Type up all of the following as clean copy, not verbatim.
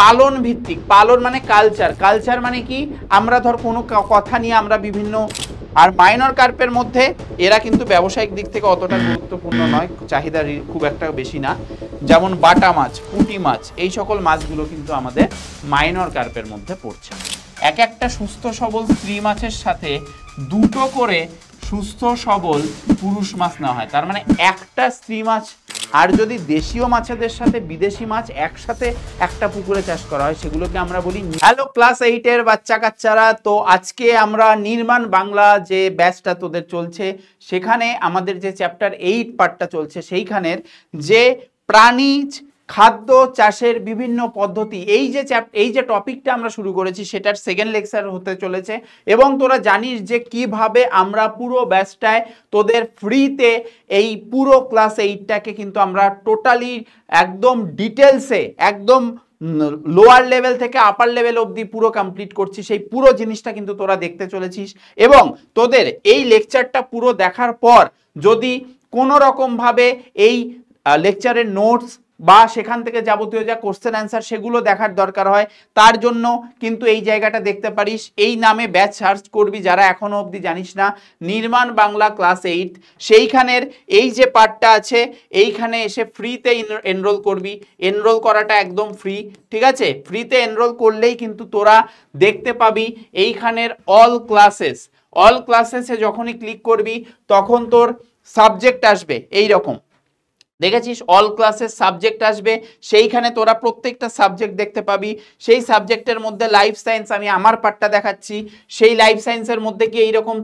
পালন ভিত্তিক, পালন মানে কালচার, কালচার মানে কি আমরা ধর কোনো কথা নিয়ে আমরা বিভিন্ন, আর মাইনর কার্পের মধ্যে এরা কিন্তু ব্যবসায়িক দিক থেকে অতটা গুরুত্বপূর্ণ নয়, চাহিদা খুব একটা বেশি না, যেমন বাটা মাছ, পুঁটি মাছ, এই সকল মাছগুলো কিন্তু আমাদের মাইনর কার্পের মধ্যে পড়ছে। এক একটা সুস্থ সবল স্ত্রী মাছের সাথে দুটো করে সুস্থ সবল পুরুষ মাছ নেওয়া হয়, তার মানে একটা স্ত্রী মাছ আর যদি দেশীয় মাছেদের সাথে বিদেশি মাছ একসাথে একটা পুকুরে চাষ করা হয় সেগুলোকে আমরা বলি। হ্যালো ক্লাস 8 এর বাচ্চা কাচ্চারা, তো আজকে আমরা নির্মাণ বাংলা যে ব্যাচটা তোদের চলছে সেখানে আমাদের যে চ্যাপ্টার 8 পার্টটা চলছে সেইখানের যে প্রাণীজ খাদ্য চাষের বিভিন্ন পদ্ধতি, এই যে টপিকটা আমরা শুরু করেছি সেটার সেকেন্ড লেকচার হতে চলেছে। এবং তোরা জানিস যে কিভাবে আমরা পুরো ব্যাচটায় তোদের ফ্রিতে এই পুরো ক্লাস 8টাকে কিন্তু আমরা টোটালি একদম ডিটেলসে একদম লোয়ার লেভেল থেকে আপার লেভেল অবধি পুরো কমপ্লিট করছি, সেই পুরো জিনিসটা কিন্তু তোরা দেখতে চলেছিস। এবং তোদের এই লেকচারটা পুরো দেখার পর যদি কোনো রকমভাবে এই লেকচারের নোটস বা সেখান থেকে যাবতীয় যা কোশ্চেন অ্যান্সার সেগুলো দেখার দরকার হয়, তার জন্য কিন্তু এই জায়গাটা দেখতে পারিস, এই নামে ব্যাচ সার্চ করবি যারা এখনো অবধি জানিস না, নির্মাণ বাংলা ক্লাস 8, সেইখানের এই যে পার্টটা আছে এইখানে এসে ফ্রিতে এনরোল করবি। এনরোল করাটা একদম ফ্রি, ঠিক আছে? ফ্রিতে এনরোল করলেই কিন্তু তোরা দেখতে পাবি এইখানের অল ক্লাসেসে যখনই ক্লিক করবি তখন তোর সাবজেক্ট আসবে এই রকম, দেখেছিস অল ক্লাসের সাবজেক্ট আসবে, সেইখানে তোরা প্রত্যেকটা সাবজেক্ট দেখতে পাবি। সেই সাবজেক্টের মধ্যে লাইফ সায়েন্স, আমি আমার পার্টটা দেখাচ্ছি, সেই লাইফ সায়েন্সের মধ্যে কি এইরকম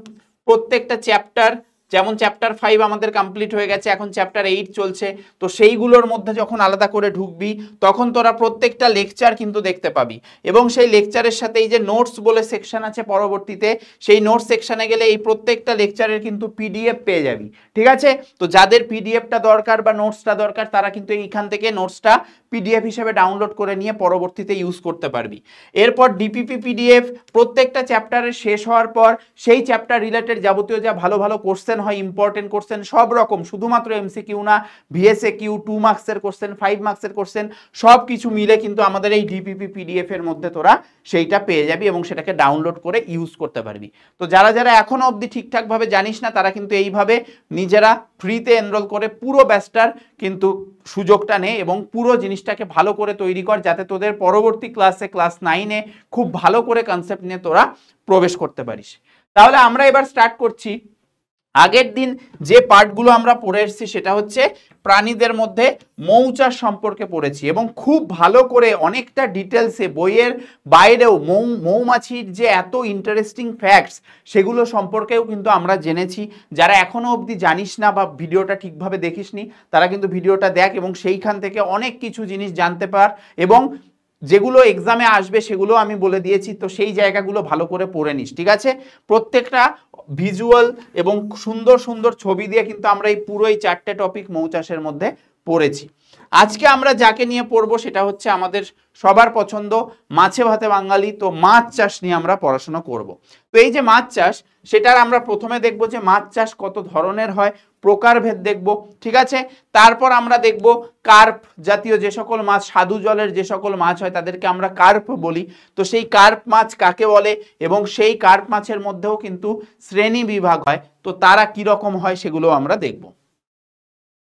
প্রত্যেকটা চ্যাপ্টার, যেমন চ্যাপ্টার 5 আমাদের কমপ্লিট হয়ে গেছে, এখন চ্যাপ্টার 8 চলছে, তো সেইগুলোর মধ্যে যখন আলাদা করে ঢুকবি তখন তোরা প্রত্যেকটা লেকচার কিন্তু দেখতে পাবি। এবং সেই লেকচারের সাথে এই যে নোটস বলে সেকশন আছে পরবর্তীতে, সেই নোটস সেকশনে গেলে এই প্রত্যেকটা লেকচারের কিন্তু পিডিএফ পেয়ে যাবি, ঠিক আছে? তো যাদের পিডিএফটা দরকার বা নোটসটা দরকার তারা কিন্তু এইখান থেকে নোটসটা পিডিএফ হিসেবে ডাউনলোড করে নিয়ে পরবর্তীতে ইউজ করতে পারবি। এরপর ডিপিপি পিডিএফ প্রত্যেকটা চ্যাপ্টারের শেষ হওয়ার পর সেই চ্যাপ্টার রিলেটেড যাবতীয় যা ভালো ভালো কোশ্চেন হয়, ইম্পর্টেন্ট কোশ্চেন সব রকম, শুধুমাত্র এমসিকিউ না, ভিএসএকিউ, 2 মার্কসের কোশ্চেন, 5 মার্কসের কোশ্চেন, সব কিছু মিলে কিন্তু আমাদের এই ডিপিপি পিডিএফ এর মধ্যে তোরা সেইটা পেয়ে যাবি এবং সেটাকে ডাউনলোড করে ইউজ করতে পারবি। তো যারা যারা এখনো অবধি ঠিকঠাকভাবে জানিস না তারা কিন্তু এইভাবে নিজেরা ফ্রিতে এনরোল করে পুরো ব্যাচটার কিন্তু সুযোগটা নে এবং পুরো জিনিসটাকে ভালো করে তৈরি কর, যাতে তোদের পরবর্তী ক্লাসে ক্লাস 9-এ খুব ভালো করে কনসেপ্ট নিয়ে তোরা প্রবেশ করতে পারিস। তাহলে আমরা এবার স্টার্ট করছি। আগের দিন যে পার্টগুলো আমরা পড়ে এসেছি সেটা হচ্ছে প্রাণীদের মধ্যে মৌচাষ সম্পর্কে পড়েছি এবং খুব ভালো করে অনেকটা ডিটেলসে বইয়ের বাইরেও মৌমাছির যে এত ইন্টারেস্টিং ফ্যাক্টস সেগুলো সম্পর্কেও কিন্তু আমরা জেনেছি। যারা এখনো অবধি জানিস না বা ভিডিওটা ঠিকভাবে দেখিসনি তারা কিন্তু ভিডিওটা দেখ এবং সেইখান থেকে অনেক কিছু জিনিস জানতে পার, এবং যেগুলো এক্সামে আসবে সেগুলো আমি বলে দিয়েছি, তো সেই জায়গাগুলো ভালো করে পড়ে নিস, ঠিক আছে? প্রত্যেকটা ভিজুয়াল এবং সুন্দর সুন্দর ছবি দিয়ে কিন্তু আমরা এই পুরো এই 4টে টপিক মৌচাষের মধ্যে পড়েছি। আজকে আমরা যাকে নিয়ে পড়বো সেটা হচ্ছে আমাদের সবার পছন্দ মাছে ভাতে বাঙালি, তো মাছ চাষ নিয়ে আমরা পড়াশোনা করব। তো এই যে মাছ চাষ সেটার আমরা প্রথমে দেখব যে মাছ চাষ কত ধরনের হয়, প্রকারভেদ দেখব, ঠিক আছে? তারপর আমরা দেখব কার্প জাতীয় যে সকল মাছ, স্বাদু জলের যে সকল মাছ হয় তাদেরকে আমরা কার্প বলি, তো সেই কার্প মাছ কাকে বলে এবং সেই কার্প মাছের মধ্যেও কিন্তু শ্রেণী বিভাগ হয়, তো তারা কি রকম হয় সেগুলো আমরা দেখব।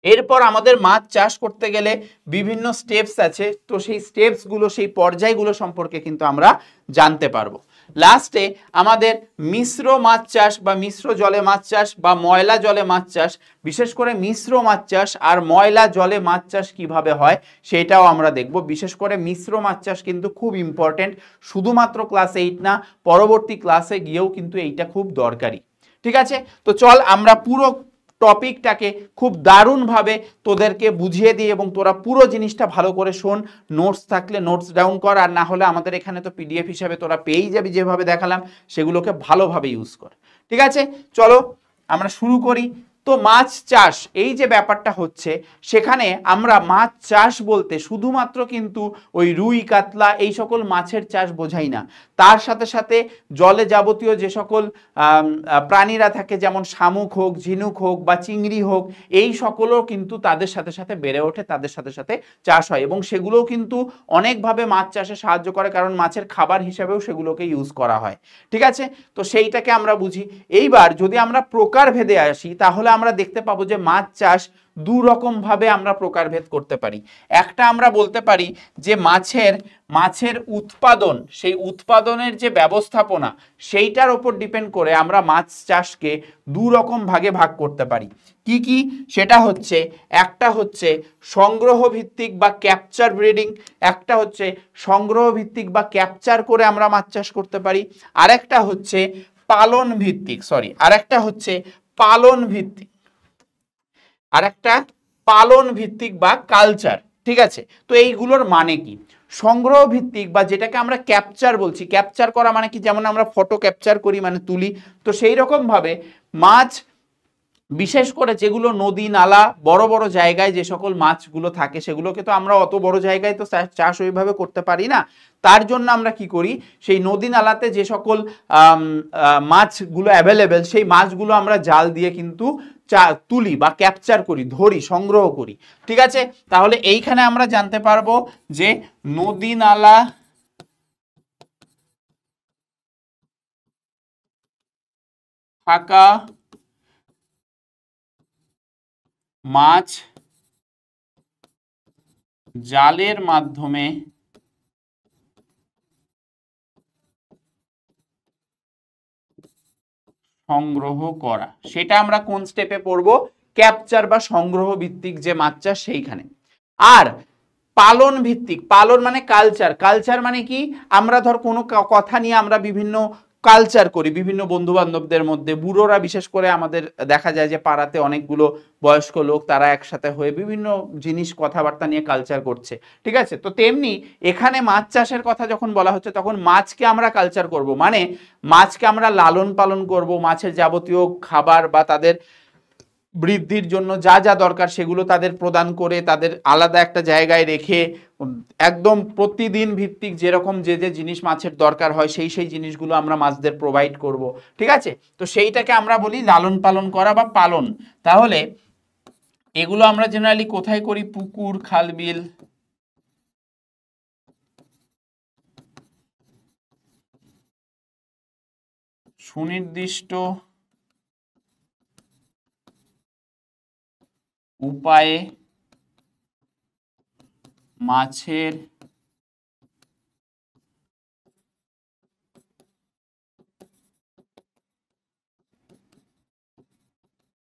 এরপর আমাদের মাছ চাষ করতে গেলে বিভিন্ন স্টেপস আছে, তো সেই স্টেপসগুলো, সেই পর্যায়গুলো সম্পর্কে কিন্তু আমরা জানতে পারবো। লাস্টে আমাদের মিশ্র মাছ চাষ বা মিশ্র জলে মাছ চাষ বা ময়লা জলে মাছ চাষ, বিশেষ করে মিশ্র মাছ চাষ আর ময়লা জলে মাছ চাষ কিভাবে হয় সেটাও আমরা দেখব। বিশেষ করে মিশ্র মাছ চাষ কিন্তু খুব ইম্পর্টেন্ট, শুধুমাত্র ক্লাস 8 না, পরবর্তী ক্লাসে গিয়েও কিন্তু এইটা খুব দরকারি, ঠিক আছে? তো চল আমরা পুরো টপিকটাকে খুব দারুণভাবে তোদেরকে বুঝিয়ে দিই এবং তোরা পুরো জিনিসটা ভালো করে শোন। নোটস থাকলে নোটস ডাউন কর, আর না হলে আমাদের এখানে তো পিডিএফ হিসাবে তোরা পেয়েই যাবি, যেভাবে দেখালাম সেগুলোকে ভালোভাবে ইউজ কর, ঠিক আছে? চলো আমরা শুরু করি। তো তো মাছ চাষ এই যে ব্যাপারটা হচ্ছে, সেখানে আমরা মাছ চাষ বলতে শুধুমাত্র কিন্তু ওই রুই কাতলা এই সকল মাছের চাষ বোঝাই না, তার সাথে সাথে জলে যাবতীয় যে সকল প্রাণীরা থাকে, যেমন শামুক হোক, ঝিনুক হোক বা চিংড়ি হোক, এই সকলও কিন্তু তাদের সাথে সাথে বেড়ে ওঠে, তাদের সাথে সাথে চাষ হয়, এবং সেগুলোও কিন্তু অনেকভাবে মাছ চাষে সাহায্য করে, কারণ মাছের খাবার হিসেবেও সেগুলোকে ইউজ করা হয়। ঠিক আছে, তো সেইটাকে আমরা বুঝি। এইবার যদি আমরা প্রকারভেদে আসি, তাহলে আমরা দেখতে পাবো যে মাছ চাষ দু রকম ভাবে আমরা প্রকারভেদ করতে পারি। একটা আমরা বলতে পারি যে মাছের উৎপাদন, সেই উৎপাদনের যে ব্যবস্থাপনা, সেইটার উপর ডিপেন্ড করে আমরা মাছ চাষকে দু রকম ভাগে ভাগ করতে পারি। কি কি? সেটা হচ্ছে, একটা হচ্ছে সংগ্রহ ভিত্তিক বা ক্যাপচার ব্রিডিং, একটা হচ্ছে সংগ্রহ ভিত্তিক বা ক্যাপচার করে আমরা মাছ চাষ করতে পারি, আরেকটা হচ্ছে পালন ভিত্তিক, আরেকটা হচ্ছে পালন ভিত্তিক, আরেকটা পালন ভিত্তিক বা কালচার। ঠিক আছে, তো এইগুলোর মানে কি? সংগ্রহ ভিত্তিক বা যেটাকে আমরা ক্যাপচার বলছি, ক্যাপচার করা মানে কি, যেমন আমরা ফটো ক্যাপচার করি মানে তুলি, তো সেই রকম ভাবে মাছ, বিশেষ করে যেগুলো নদী নালা বড় বড় জায়গায় যে সকল মাছগুলো থাকে, সেগুলোকে তো আমরা অত বড় জায়গায় তো চাষ ওইভাবে করতে পারি না। তার জন্য আমরা কি করি, সেই নদী নালাতে যে সকল মাছগুলো অ্যাভেলেবেল, সেই মাছগুলো আমরা জাল দিয়ে কিন্তু তুলি বা ক্যাপচার করি, ধরি, সংগ্রহ করি। ঠিক আছে, তাহলে এইখানে আমরা জানতে পারবো যে নদী নালা থাকা মাছ জালের মাধ্যমে সংগ্রহ করা, সেটা আমরা কোন স্টেপে পড়বো? ক্যাপচার বা সংগ্রহ ভিত্তিক যে মাছ চাষ সেইখানে। আর পালন ভিত্তিক, পালন মানে কালচার, কালচার মানে কি, আমরা ধর কোনো কথা নিয়ে আমরা বিভিন্ন কালচার করি বিভিন্ন বন্ধু বান্ধবদের মধ্যে, বুড়োরা বিশেষ করে আমাদের দেখা যায় যে পাড়াতে অনেকগুলো বয়স্ক লোক তারা একসাথে হয়ে বিভিন্ন জিনিস কথাবার্তা নিয়ে কালচার করছে। ঠিক আছে, তো তেমনি এখানে মাছ চাষের কথা যখন বলা হচ্ছে, তখন মাছকে আমরা কালচার করব, মানে মাছকে আমরা লালন পালন করব, মাছের যাবতীয় খাবার বা তাদের বৃদ্ধির জন্য যা যা দরকার সেগুলো তাদের প্রদান করে, তাদের আলাদা একটা জায়গায় রেখে, একদম প্রতিদিন ভিত্তিক যেরকম যে যে জিনিস মাছের দরকার হয় সেই সেই জিনিসগুলো আমরা মাছদের প্রোভাইড করব। ঠিক আছে, তো সেইটাকে আমরা বলি লালন পালন করা বা পালন। তাহলে এগুলো আমরা জেনারেলি কোথায় করি? পুকুর, খাল, বিল, সুনির্দিষ্ট উপায়ে মাছের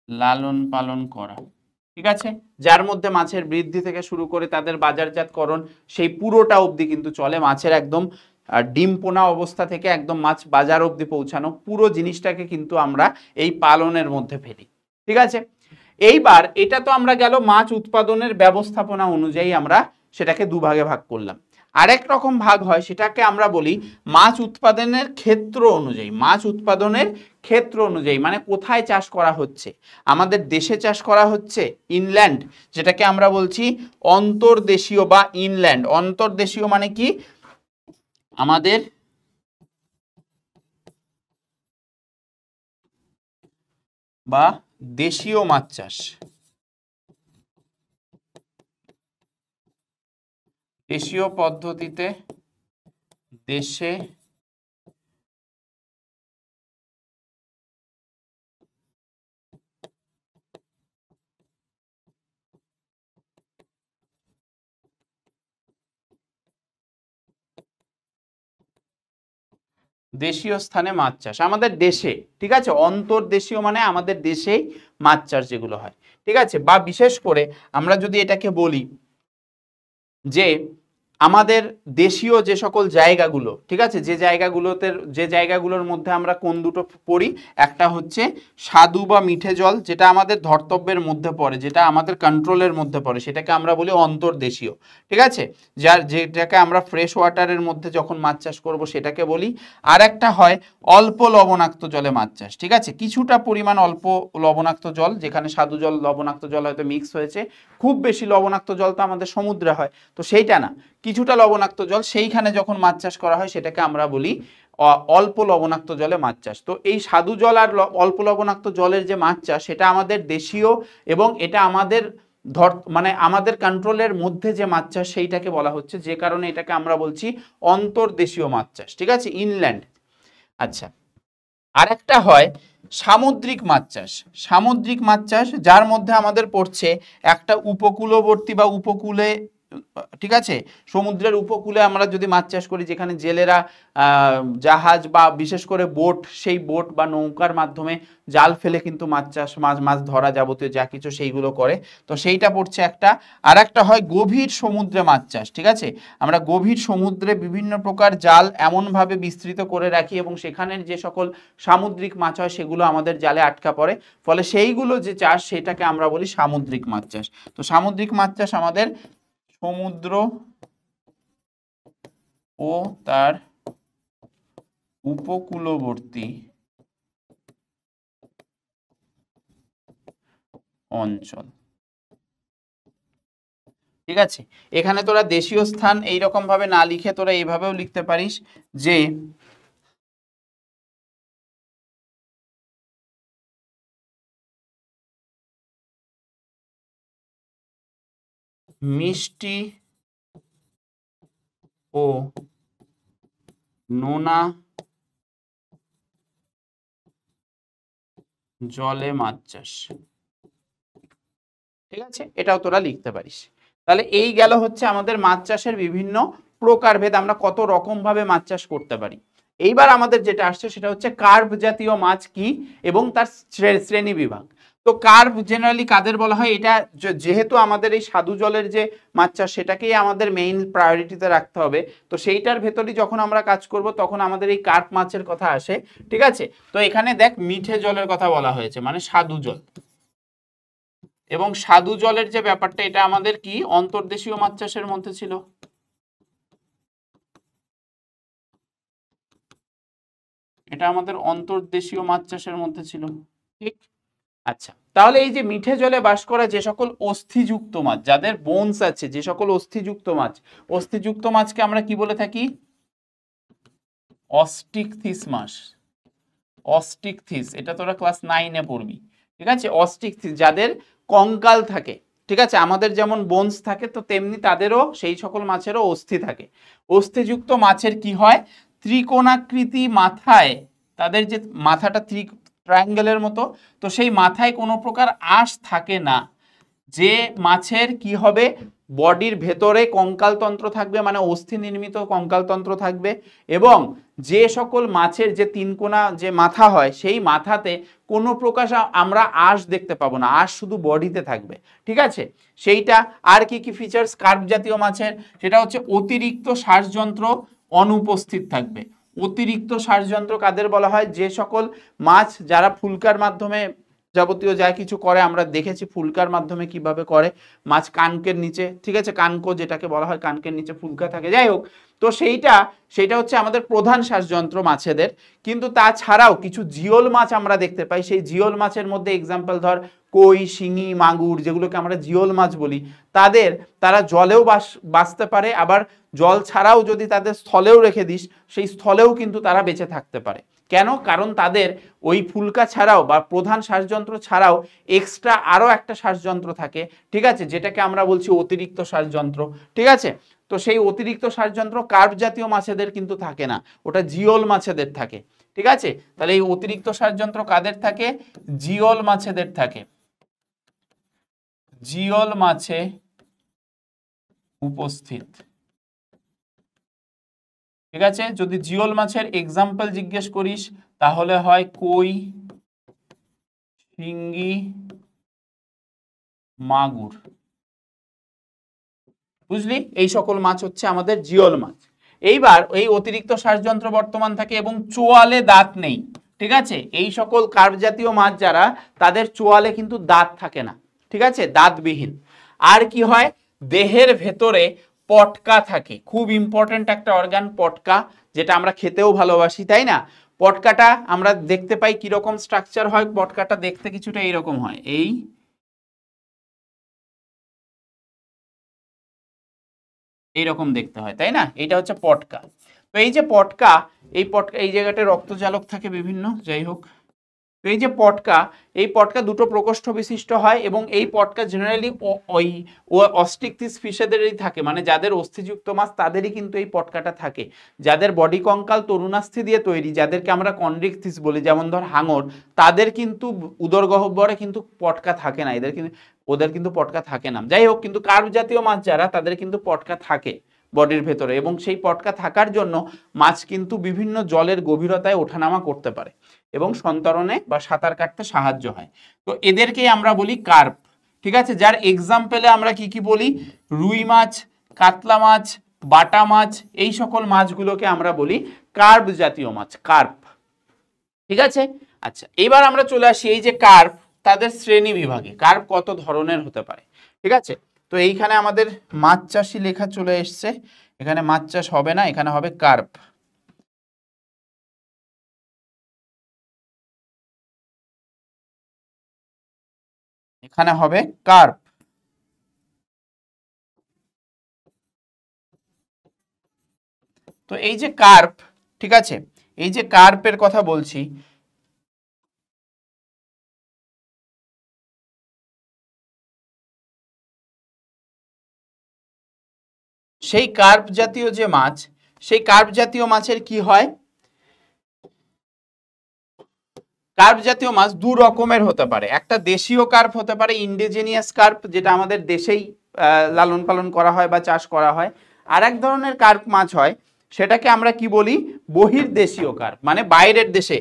লালন পালন করা। ঠিক আছে, যার মধ্যে মাছের বৃদ্ধি থেকে শুরু করে তাদের বাজারজাতকরণ, সেই পুরোটা অবধি কিন্তু চলে। মাছের একদম ডিম পোনা অবস্থা থেকে একদম মাছ বাজার অবধি পৌঁছানো, পুরো জিনিসটাকে কিন্তু আমরা এই পালনের মধ্যে ফেলি। ঠিক আছে, এইবার এটা তো আমরা গেল মাছ উৎপাদনের ব্যবস্থাপনা অনুযায়ী আমরা সেটাকে দুভাগে ভাগ করলাম। আরেক রকম ভাগ হয়, সেটাকে আমরা বলি মাছ উৎপাদনের ক্ষেত্র অনুযায়ী। মাছ উৎপাদনের ক্ষেত্র অনুযায়ী মানে কোথায় চাষ করা হচ্ছে, আমাদের দেশে চাষ করা হচ্ছে, ইনল্যান্ড, যেটাকে আমরা বলছি অন্তর্দেশীয় বা ইনল্যান্ড। অন্তর্দেশীয় মানে কি, আমাদের বা দেশীয় মাছ চাষ, দেশীয় পদ্ধতিতে দেশে দেশীয় স্থানে মাছ চাষ, আমাদের দেশে। ঠিক আছে, অন্তর্দেশীয় মানে আমাদের দেশেই মাছ চাষ যেগুলো হয়। ঠিক আছে, বা বিশেষ করে আমরা যদি এটাকে বলি যে আমাদের দেশীয় যে সকল জায়গাগুলো, ঠিক আছে, যে জায়গাগুলোর মধ্যে আমরা কোন দুটো পড়ি, একটা হচ্ছে স্বাদু বা মিঠে জল, যেটা আমাদের ধর্তব্যের মধ্যে পড়ে, যেটা আমাদের কন্ট্রোলের মধ্যে পড়ে, সেটাকে আমরা বলি অন্তর্দেশীয়, ঠিক আছে, যেটাকে আমরা ফ্রেশ ওয়াটারের মধ্যে যখন মাছ চাষ করব সেটাকে বলি। আর একটা হয় অল্প লবণাক্ত জলে মাছ চাষ, ঠিক আছে, কিছুটা পরিমাণ অল্প লবণাক্ত জল, যেখানে স্বাদু জল লবণাক্ত জল হয়তো মিক্স হয়েছে, খুব বেশি লবণাক্ত জল তো আমাদের সমুদ্রে হয়, তো সেইটা না, কিছুটা লবণাক্ত জল, সেইখানে যখন মাছ চাষ করা হয় সেটাকে আমরা বলি অল্প লবণাক্ত জলে মাছ চাষ। তো এই স্বাদু জল আর অল্প লবণাক্ত জলের যে মাছ চাষ, সেটা আমাদের দেশীয়, এবং এটা আমাদের মানে আমাদের কন্ট্রোলের মধ্যে যে মাছ চাষ সেইটাকে বলা হচ্ছে, যে কারণে এটাকে আমরা বলছি অন্তর্দেশীয় মাছ চাষ, ঠিক আছে, ইনল্যান্ড। আচ্ছা, আর একটা হয় সামুদ্রিক মাছ চাষ। সামুদ্রিক মাছ চাষ যার মধ্যে আমাদের পড়ছে একটা উপকূলবর্তী বা উপকূলে, ঠিক আছে, সমুদ্রের উপকূলে আমরা যদি মাছ চাষ করি, যেখানে জেলেরা জাহাজ বা বিশেষ করে বোট, সেই বোট বা নৌকার মাধ্যমে জাল ফেলে কিন্তু মাছ চাষ, মাছ ধরা যাবতীয় যা কিছু সেইগুলো করে, তো সেইটা পড়ছে একটা। আর একটা হয় গভীর সমুদ্রে মাছ চাষ, ঠিক আছে, আমরা গভীর সমুদ্রে বিভিন্ন প্রকার জাল এমনভাবে বিস্তৃত করে রাখি এবং সেখানের যে সকল সামুদ্রিক মাছ হয় সেগুলো আমাদের জালে আটকা পড়ে, ফলে সেইগুলো যে চাষ সেটাকে আমরা বলি সামুদ্রিক মাছ চাষ। তো সামুদ্রিক মাছ চাষ আমাদের সমুদ্র ও তার উপকূলবর্তী অঞ্চল, ঠিক আছে। এখানে তোরা দেশীয় স্থান এইরকম ভাবে না লিখে তোরা এইভাবেও লিখতে পারিস যে মিষ্টি ও নোনা জলে মাছ চাষ, ঠিক আছে, এটাও তোরা লিখতে পারিস। তাহলে এই গেল হচ্ছে আমাদের মাছ চাষের বিভিন্ন প্রকারভেদ, আমরা কত রকম ভাবে মাছ চাষ করতে পারি। এইবার আমাদের যেটা আসছে সেটা হচ্ছে কার্ভ জাতীয় মাছ কি এবং তার শ্রেণী বিভাগ। তো কার্ভ জেনারেলি কাদের বলা হয়, এটা যেহেতু আমাদের এই স্বাদু জলের যে মাছ চাষ সেটাকেই আমাদের মেইন প্রায়োরিটিতে রাখতে হবে, তো সেইটার ভেতরই যখন আমরা কাজ করব তখন আমাদের এই কার্ভ মাছের কথা আসে, ঠিক আছে। তো এখানে দেখ মিঠে জলের কথা বলা হয়েছে, মানে স্বাদু জল, এবং স্বাদু জলের যে ব্যাপারটা এটা আমাদের কি অন্তর্দেশীয় মাছ চাষের মধ্যে ছিল, এটা আমাদের অন্তর্দেশীয় মাছ চাষের মধ্যে ছিল, ঠিক। আচ্ছা, তাহলে এই যে মিঠে জলে বাস করা যে সকল অস্থিযুক্ত মাছ, যাদের বোনস আছে, যে সকল অস্থিযুক্ত মাছ, অস্থিযুক্ত মাছকে আমরা কি বলে থাকি, অস্টিকথিস মাছ। অস্টিকথিস, এটা তোরা ক্লাস 9-এ পড়বি, ঠিক আছে। অস্টিকথিস যাদের কঙ্কাল থাকে, ঠিক আছে, আমাদের যেমন বোনস থাকে তো তেমনি তাদেরও সেই সকল মাছেরও অস্থি থাকে। অস্থিযুক্ত মাছের কি হয়, ত্রিকোণাকৃতি মাথায়, তাদের যে মাথাটা ট্রায়াঙ্গেলের মতো, তো সেই মাথায় কোনো প্রকার আঁশ থাকে না। যে মাছের কি হবে, বডির ভেতরে কঙ্কালতন্ত্র থাকবে, মানে অস্থি নির্মিত কঙ্কালতন্ত্র থাকবে, এবং যে সকল মাছের যে তিনকোনা যে মাথা হয় সেই মাথাতে কোনো প্রকার আমরা আঁশ দেখতে পাবো না, আঁশ শুধু বডিতে থাকবে, ঠিক আছে। সেইটা আর কি কি ফিচার্স কার্ভ জাতীয় মাছের, সেটা হচ্ছে অতিরিক্ত শ্বাসযন্ত্র অনুপস্থিত থাকবে। অতিরিক্ত শ্বাসযন্ত্র কাদের বলা হয়, যে সকল মাছ যারা ফুলকার মাধ্যমে যাবতীয় যা কিছু করে, আমরা দেখেছি ফুলকার মাধ্যমে কিভাবে করে, মাছ কানকের নিচে, ঠিক আছে, কানকো যেটাকে বলা হয়, কানকের নিচে ফুলকা থাকে, যাই হোক, তো সেইটা হচ্ছে আমাদের প্রধান শ্বাসযন্ত্র মাছেদের। কিন্তু তাছাড়াও কিছু জিওল মাছ আমরা দেখতে পাই, সেই জিওল মাছের মধ্যে এক্সাম্পল ধর কই, শিঙি, মাগুর, যেগুলোকে আমরা জিওল মাছ বলি, তারা জলেও বাঁচতে পারে, আবার জল ছাড়াও যদি তাদের স্থলেও রেখে দিস সেই স্থলেও কিন্তু তারা বেঁচে থাকতে পারে। কেন, কারণ তাদের ওই ফুলকা ছাড়াও বা প্রধান শ্বাসযন্ত্র ছাড়াও এক্সট্রা আরও একটা শ্বাসযন্ত্র থাকে, ঠিক আছে, যেটাকে আমরা বলছি অতিরিক্ত শ্বাসযন্ত্র, ঠিক আছে। তো সেই অতিরিক্ত শ্বাসযন্ত্র কার্ভ জাতীয় মাছেদের কিন্তু থাকে না, ওটা জিওল মাছেদের থাকে, ঠিক আছে। তাহলে এই অতিরিক্ত শ্বাসযন্ত্র কাদের থাকে, জিওল মাছেদের থাকে, জিওল মাছে উপস্থিত, ঠিক আছে। যদি জিওল মাছের এক্সাম্পল জিজ্ঞেস করিস তাহলে হয় কই, শিঙ্গি, মাগুর, বুঝলি? এই সকল মাছ হচ্ছে আমাদের জিওল মাছ। এইবার এই অতিরিক্ত শ্বাসযন্ত্র বর্তমান থাকে এবং চোয়ালে দাঁত নেই, ঠিক আছে? এই সকল কার্প জাতীয় মাছ যারা, তাদের চোয়ালে কিন্তু দাঁত থাকে না, ঠিক আছে, দাঁতবিহীন। আর কি হয়, দেহের ভেতরে পটকা থাকে, খুব ইম্পর্টেন্ট একটা অর্গান পটকা, যেটা আমরা খেতেও ভালোবাসি, তাই না? পটকাটা আমরা দেখতে পাই কিরকম স্ট্রাকচার হয়, পটকাটা দেখতে কিছুটা এইরকম হয়, এইরকম দেখতে হয়, তাই না? এটা হচ্ছে পটকা। তো এই যে পটকা, এই জায়গাটা রক্তজালক থাকে বিভিন্ন, যাই হোক। তো এই যে পটকা, এই পটকা দুটো প্রকোষ্ঠ বিশিষ্ট হয় এবং এই পটকা জেনারেলি ওই অস্টিকথিস ফিশেদেরই থাকে, মানে যাদের অস্থিযুক্ত মাছ তাদেরই কিন্তু এই পটকাটা থাকে। যাদের বডি কঙ্কাল তরুণাস্থি দিয়ে তৈরি, যাদেরকে আমরা কন্ড্রিকথিস বলি, যেমন ধর হাঙর, তাদের কিন্তু উদর গহ্বরে কিন্তু পটকা থাকে না, ওদের কিন্তু পটকা থাকে না। যাই হোক, কিন্তু কার্প জাতীয় মাছ যারা, তাদের কিন্তু পটকা থাকে বডির ভেতরে, এবং সেই পটকা থাকার জন্য মাছ কিন্তু বিভিন্ন জলের গভীরতায় ওঠানামা করতে পারে এবং সন্তরণে বা সাঁতার কাটতে সাহায্য হয়। তো এদেরকেই আমরা বলি কার্প, ঠিক আছে? যার এক্সাম্পলে আমরা কি কি বলি, রুই মাছ, কাতলা মাছ, বাটা মাছ, এই সকল মাছগুলোকে আমরা বলি কার্প জাতীয় মাছ, কার্প, ঠিক আছে? আচ্ছা, এবার আমরা চলে আসি এই যে কার্প, তাদের শ্রেণী বিভাগে। কার্প কত ধরনের হতে পারে, ঠিক আছে? তো এইখানে আমাদের মাছ চাষি লেখা চলে এসছে, এখানে মাছ চাষ হবে না, এখানে হবে কার্প। এখানে হবে কার্প। তো এই যে কার্প, ঠিক আছে, এই যে কার্পের কথা বলছি, সেই কার্প জাতীয় যে মাছ, সেই কার্প জাতীয় মাছের কি হয়, কার্প জাতীয় মাছ দু রকমের হতে পারে। একটা দেশীয় কার্প হতে পারে, ইন্ডিজেনিয়াস কার্প, যেটা আমাদের দেশেই লালন পালন করা হয় বা চাষ করা হয়। আর এক ধরনের কার্প মাছ হয়, সেটাকে আমরা কি বলি, বহির্দেশীয় কার্প, মানে বাইরের দেশে,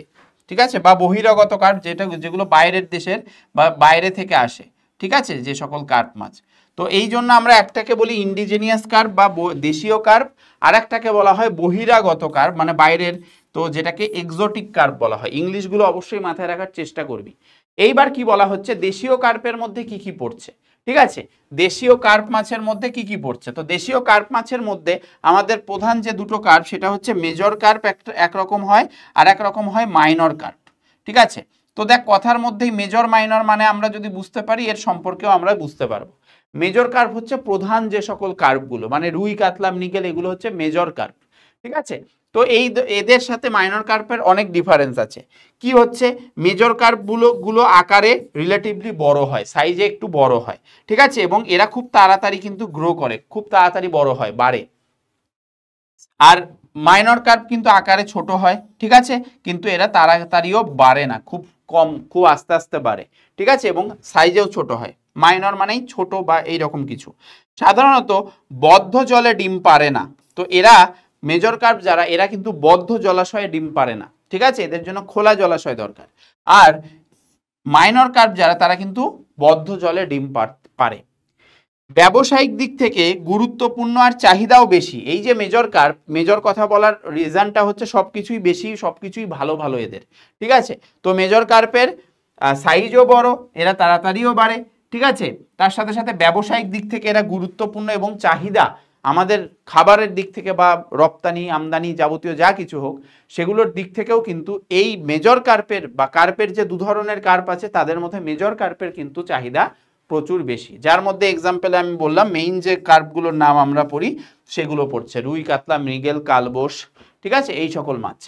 ঠিক আছে, বা বহিরাগত কার্প, যেগুলো বাইরের দেশের বা বাইরে থেকে আসে, ঠিক আছে, যে সকল কার্প মাছ। তো এই জন্য আমরা একটাকে বলি ইন্ডিজেনিয়াস কার্প বা দেশীয় কার্প, আর একটাকে বলা হয় বহিরাগত কার্প, মানে বাইরের, তো যেটাকে এক্সোটিক কার্প বলা হয়। ইংলিশগুলো অবশ্যই মাথায় রাখার চেষ্টা করবি। এইবার কি বলা হচ্ছে, দেশীয় কার্পের মধ্যে কি কি পড়ছে, ঠিক আছে? দেশীয় কার্প মাছের মধ্যে কি কি পড়ছে? তো দেশীয় কার্প মাছের মধ্যে আমাদের প্রধান যে দুটো কার্প, সেটা হচ্ছে মেজর কার্প একরকম হয়, আর একরকম হয় মাইনর কার্প, ঠিক আছে? তো দেখ, কথার মধ্যেই মেজর মাইনর মানে আমরা যদি বুঝতে পারি, এর সম্পর্কেও আমরা বুঝতে পারবো। মেজর কার্প হচ্ছে প্রধান যে সকল কার্পগুলো, মানে রুই, কাতলা, মৃগেল, এগুলো হচ্ছে মেজর কার্প, ঠিক আছে? তো এদের সাথে মাইনর কার্পের অনেক ডিফারেন্স আছে। কি হচ্ছে, মেজর কার্পগুলো আকারে রিলেটিভলি বড় হয়, সাইজে একটু বড় হয়, ঠিক আছে, এবং এরা খুব তাড়াতাড়ি কিন্তু গ্রো করে, খুব তাড়াতাড়ি বড় হয়, বাড়ে। আর মাইনর কার্প কিন্তু আকারে ছোট হয়, ঠিক আছে, কিন্তু এরা তাড়াতাড়িও বাড়ে না, খুব কম, খুব আস্তে আস্তে বাড়ে, ঠিক আছে, এবং সাইজেও ছোট হয়। মাইনর মানেই ছোট বা এইরকম কিছু। সাধারণত বদ্ধ জলে ডিম পারে না। তো এরা মেজর কার্প যারা, এরা কিন্তু বদ্ধ জলাশয়ে ডিম পারে না, ঠিক আছে, এদের জন্য খোলা জলাশয় দরকার। আর মাইনর কার্প যারা, তারা কিন্তু বদ্ধ জলে ডিম পারে। ব্যবসায়িক দিক থেকে গুরুত্বপূর্ণ আর চাহিদাও বেশি। এই যে মেজর কার্প, মেজর কথা বলার রিজনটা হচ্ছে সবকিছুই বেশি, সবকিছুই ভালো ভালো এদের, ঠিক আছে? তো মেজর কার্পের সাইজও বড়, এরা তাড়াতাড়িও বাড়ে, ঠিক আছে, তার সাথে সাথে ব্যবসায়িক দিক থেকে এরা গুরুত্বপূর্ণ, এবং চাহিদা আমাদের খাবারের দিক থেকে বা রপ্তানি আমদানি যাবতীয় যা কিছু হোক, সেগুলোর দিক থেকেও কিন্তু এই মেজর কার্পের বা কার্পের যে দু ধরনের কার্প আছে, তাদের মধ্যে মেজর কার্পের কিন্তু চাহিদা প্রচুর বেশি। যার মধ্যে এক্সাম্পলে আমি বললাম, মেইন যে কার্পগুলোর নাম আমরা পড়ি সেগুলো পড়ছে রুই, কাতলা, মৃগেল, কালবোস, ঠিক আছে, এই সকল মাছ।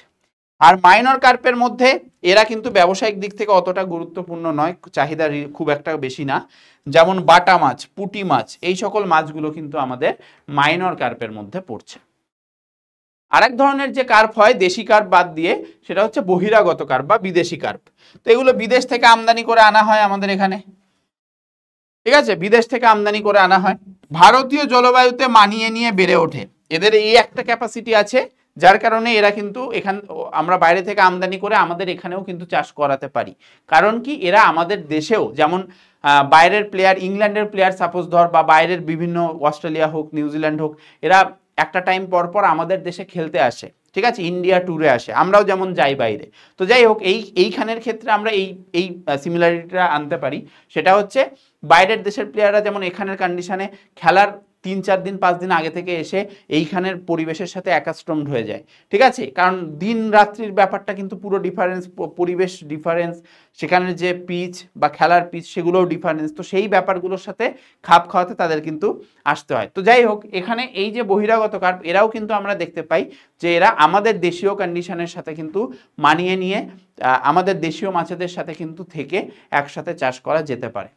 আর মাইনর কার্পের মধ্যে এরা কিন্তু ব্যবসায়িক দিক থেকে অতটা গুরুত্বপূর্ণ নয়, চাহিদা খুব একটা বেশি না। যেমন বাটা মাছ, পুঁটি মাছ, এই সকল মাছগুলো কিন্তু আমাদের মাইনর কার্পের মধ্যে পড়ছে। আরেক ধরনের যে কার্প হয় দেশি কার্প বাদ দিয়ে, সেটা হচ্ছে বহিরাগত কার্প বা বিদেশি কার্প। তো এগুলো বিদেশ থেকে আমদানি করে আনা হয় আমাদের এখানে, ঠিক আছে, বিদেশ থেকে আমদানি করে আনা হয়। ভারতীয় জলবায়ুতে মানিয়ে নিয়ে বেড়ে ওঠে। এদের এই একটা ক্যাপাসিটি আছে যার কারণে এরা কিন্তু আমরা বাইরে থেকে আমদানি করে আমাদের এখানেও কিন্তু চাষ করাতে পারি। কারণ কি, এরা আমাদের দেশেও যেমন বাইরের প্লেয়ার, ইংল্যান্ডের প্লেয়ার সাপোজ ধর, বা বাইরের বিভিন্ন অস্ট্রেলিয়া হোক, নিউজিল্যান্ড হোক, এরা একটা টাইম পর পর আমাদের দেশে খেলতে আসে, ঠিক আছে, ইন্ডিয়া ট্যুরে আসে, আমরাও যেমন যাই বাইরে। তো যাই হোক, এইখানের ক্ষেত্রে আমরা এই সিমিলারিটিটা আনতে পারি। সেটা হচ্ছে বাইরের দেশের প্লেয়াররা যেমন এখানের কন্ডিশনে খেলার 3-4 দিন 5 দিন আগে থেকে এসে এইখানের পরিবেশের সাথে অ্যাকাস্টমড হয়ে যায়, ঠিক আছে, কারণ দিন রাত্রির ব্যাপারটা কিন্তু পুরো ডিফারেন্স, পরিবেশ ডিফারেন্স, সেখানের যে পিচ বা খেলার পিচ সেগুলোও ডিফারেন্স। তো সেই ব্যাপারগুলোর সাথে খাপ খাওয়াতে তাদের কিন্তু আসতে হয়। তো যাই হোক, এখানে এই যে বহিরাগত কার্প, এরাও কিন্তু আমরা দেখতে পাই যে এরা আমাদের দেশীয় কন্ডিশনের সাথে কিন্তু মানিয়ে নিয়ে আমাদের দেশীয় মাছেদের সাথে কিন্তু থেকে একসাথে চাষ করা যেতে পারে।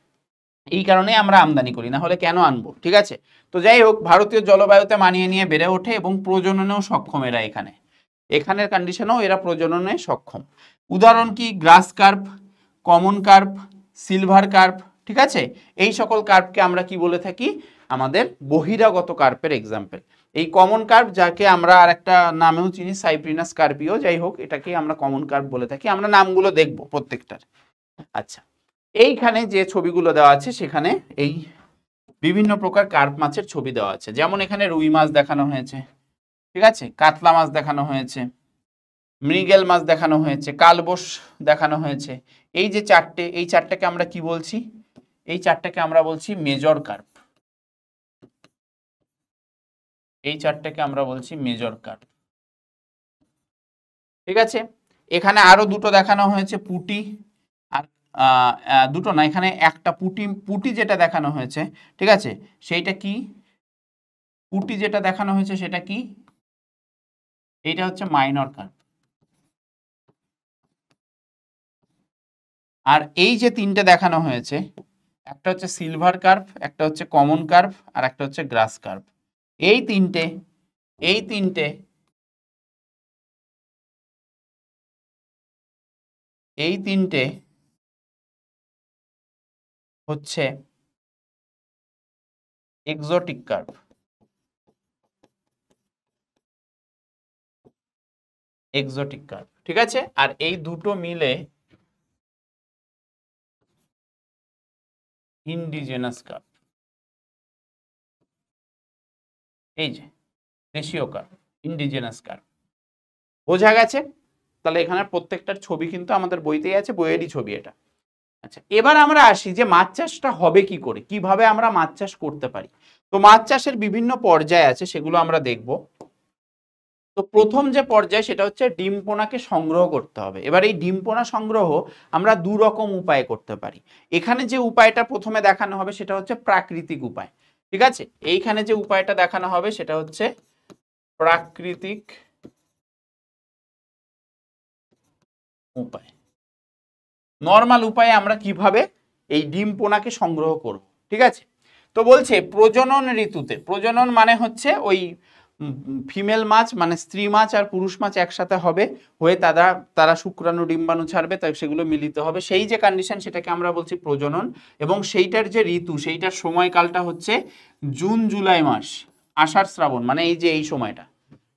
এই কারণে আমরা আমদানি করি, না হলে কেন আনবো, ঠিক আছে। তো যাই হোক, ভারতীয় জলবায়ুতে মানিয়ে নিয়ে বেড়ে ওঠে এবং প্রজননেও সক্ষম এরা। এখানের কন্ডিশনেও এরা প্রজননে সক্ষম। উদাহরণ কি, গ্রাস carp, common carp, silver carp, ঠিক আছে, এই সকল কার্পকে আমরা কি বলে থাকি, আমাদের বহিরাগত কার্পের এক্সাম্পল। এই কমন কার্প, যাকে আমরা আর একটা নামেও চিনি, সাইপ্রিনাস কার্পিও, যাই হোক এটাকে আমরা কমন কার্প বলে থাকি। আমরা নামগুলো দেখবো প্রত্যেকটার। আচ্ছা, এইখানে যে ছবিগুলো দেওয়া আছে সেখানে এই বিভিন্ন প্রকার কার্প মাছের ছবি দেওয়া আছে। যেমন এখানে রুই মাছ দেখানো হয়েছে, ঠিক আছে, কাতলা মাছ দেখানো হয়েছে, মৃগেল মাছ দেখানো হয়েছে, কালবোস দেখানো হয়েছে। এই যে চারটে, এই চারটাকে আমরা কি বলছি, এই চারটাকে আমরা বলছি মেজর কার্প। এই চারটাকে আমরা বলছি মেজর কার্প, ঠিক আছে। এখানে আরো দুটো দেখানো হয়েছে, পুটি, আর দুটো না, এখানে একটা পুটি যেটা দেখানো হয়েছে, ঠিক আছে, সেইটা কি, পুটি যেটা দেখানো হয়েছে সেটা কি, এইটা হচ্ছে মাইনর কার্প। আর এই যে তিনটে দেখানো হয়েছে, একটা হচ্ছে সিলভার কার্প, একটা হচ্ছে কমন কার্প, আর একটা হচ্ছে গ্রাস কার্প। এই তিনটে হচ্ছে এক্সোটিক কার্প। এক্সোটিক কার্প, ঠিক আছে। আর এই দুটো মিলে ইন্ডিজেনাস কার্প। এই যে দেশীয় কার্প, ইন্ডিজেনাস কার্প, বোঝা গেছে? তাহলে এখানে প্রত্যেকটার ছবি কিন্তু আমাদের বইতেই আছে, বইয়েরই ছবি এটা। আচ্ছা, এবার আমরা আসি যে মাছ চাষটা হবে কি করে, কিভাবে আমরা মাছ চাষ করতে পারি। তো মাছ চাষের বিভিন্ন পর্যায় আছে, সেগুলো আমরা দেখব। তো প্রথম যে পর্যায় সেটা হচ্ছে ডিম পোনাকে সংগ্রহ করতে হবে। এবার এই ডিম পোনা সংগ্রহ আমরা দু রকম উপায়ে করতে পারি। এখানে যে উপায়টা প্রথমে দেখানো হবে সেটা হচ্ছে প্রাকৃতিক উপায়, ঠিক আছে। এইখানে যে উপায়টা দেখানো হবে সেটা হচ্ছে প্রাকৃতিক উপায়। নর্মাল উপায়ে আমরা কিভাবে এই ডিম পোনাকে সংগ্রহ করব, ঠিক আছে। তো বলছে প্রজনন ঋতুতে, প্রজনন মানে হচ্ছে ওই ফিমেল মাছ মানে স্ত্রী মাছ আর পুরুষ মাছ একসাথে হবে, হয়ে তারা শুক্রাণু ডিম্বাণু ছাড়বে, তাই সেগুলো মিলিত হবে, সেই যে কন্ডিশন সেটাকে আমরা বলছি প্রজনন। এবং সেইটার যে ঋতু, সেইটার সময়কালটা হচ্ছে জুন জুলাই মাস, আষাঢ় শ্রাবণ, মানে এই যে এই সময়টা,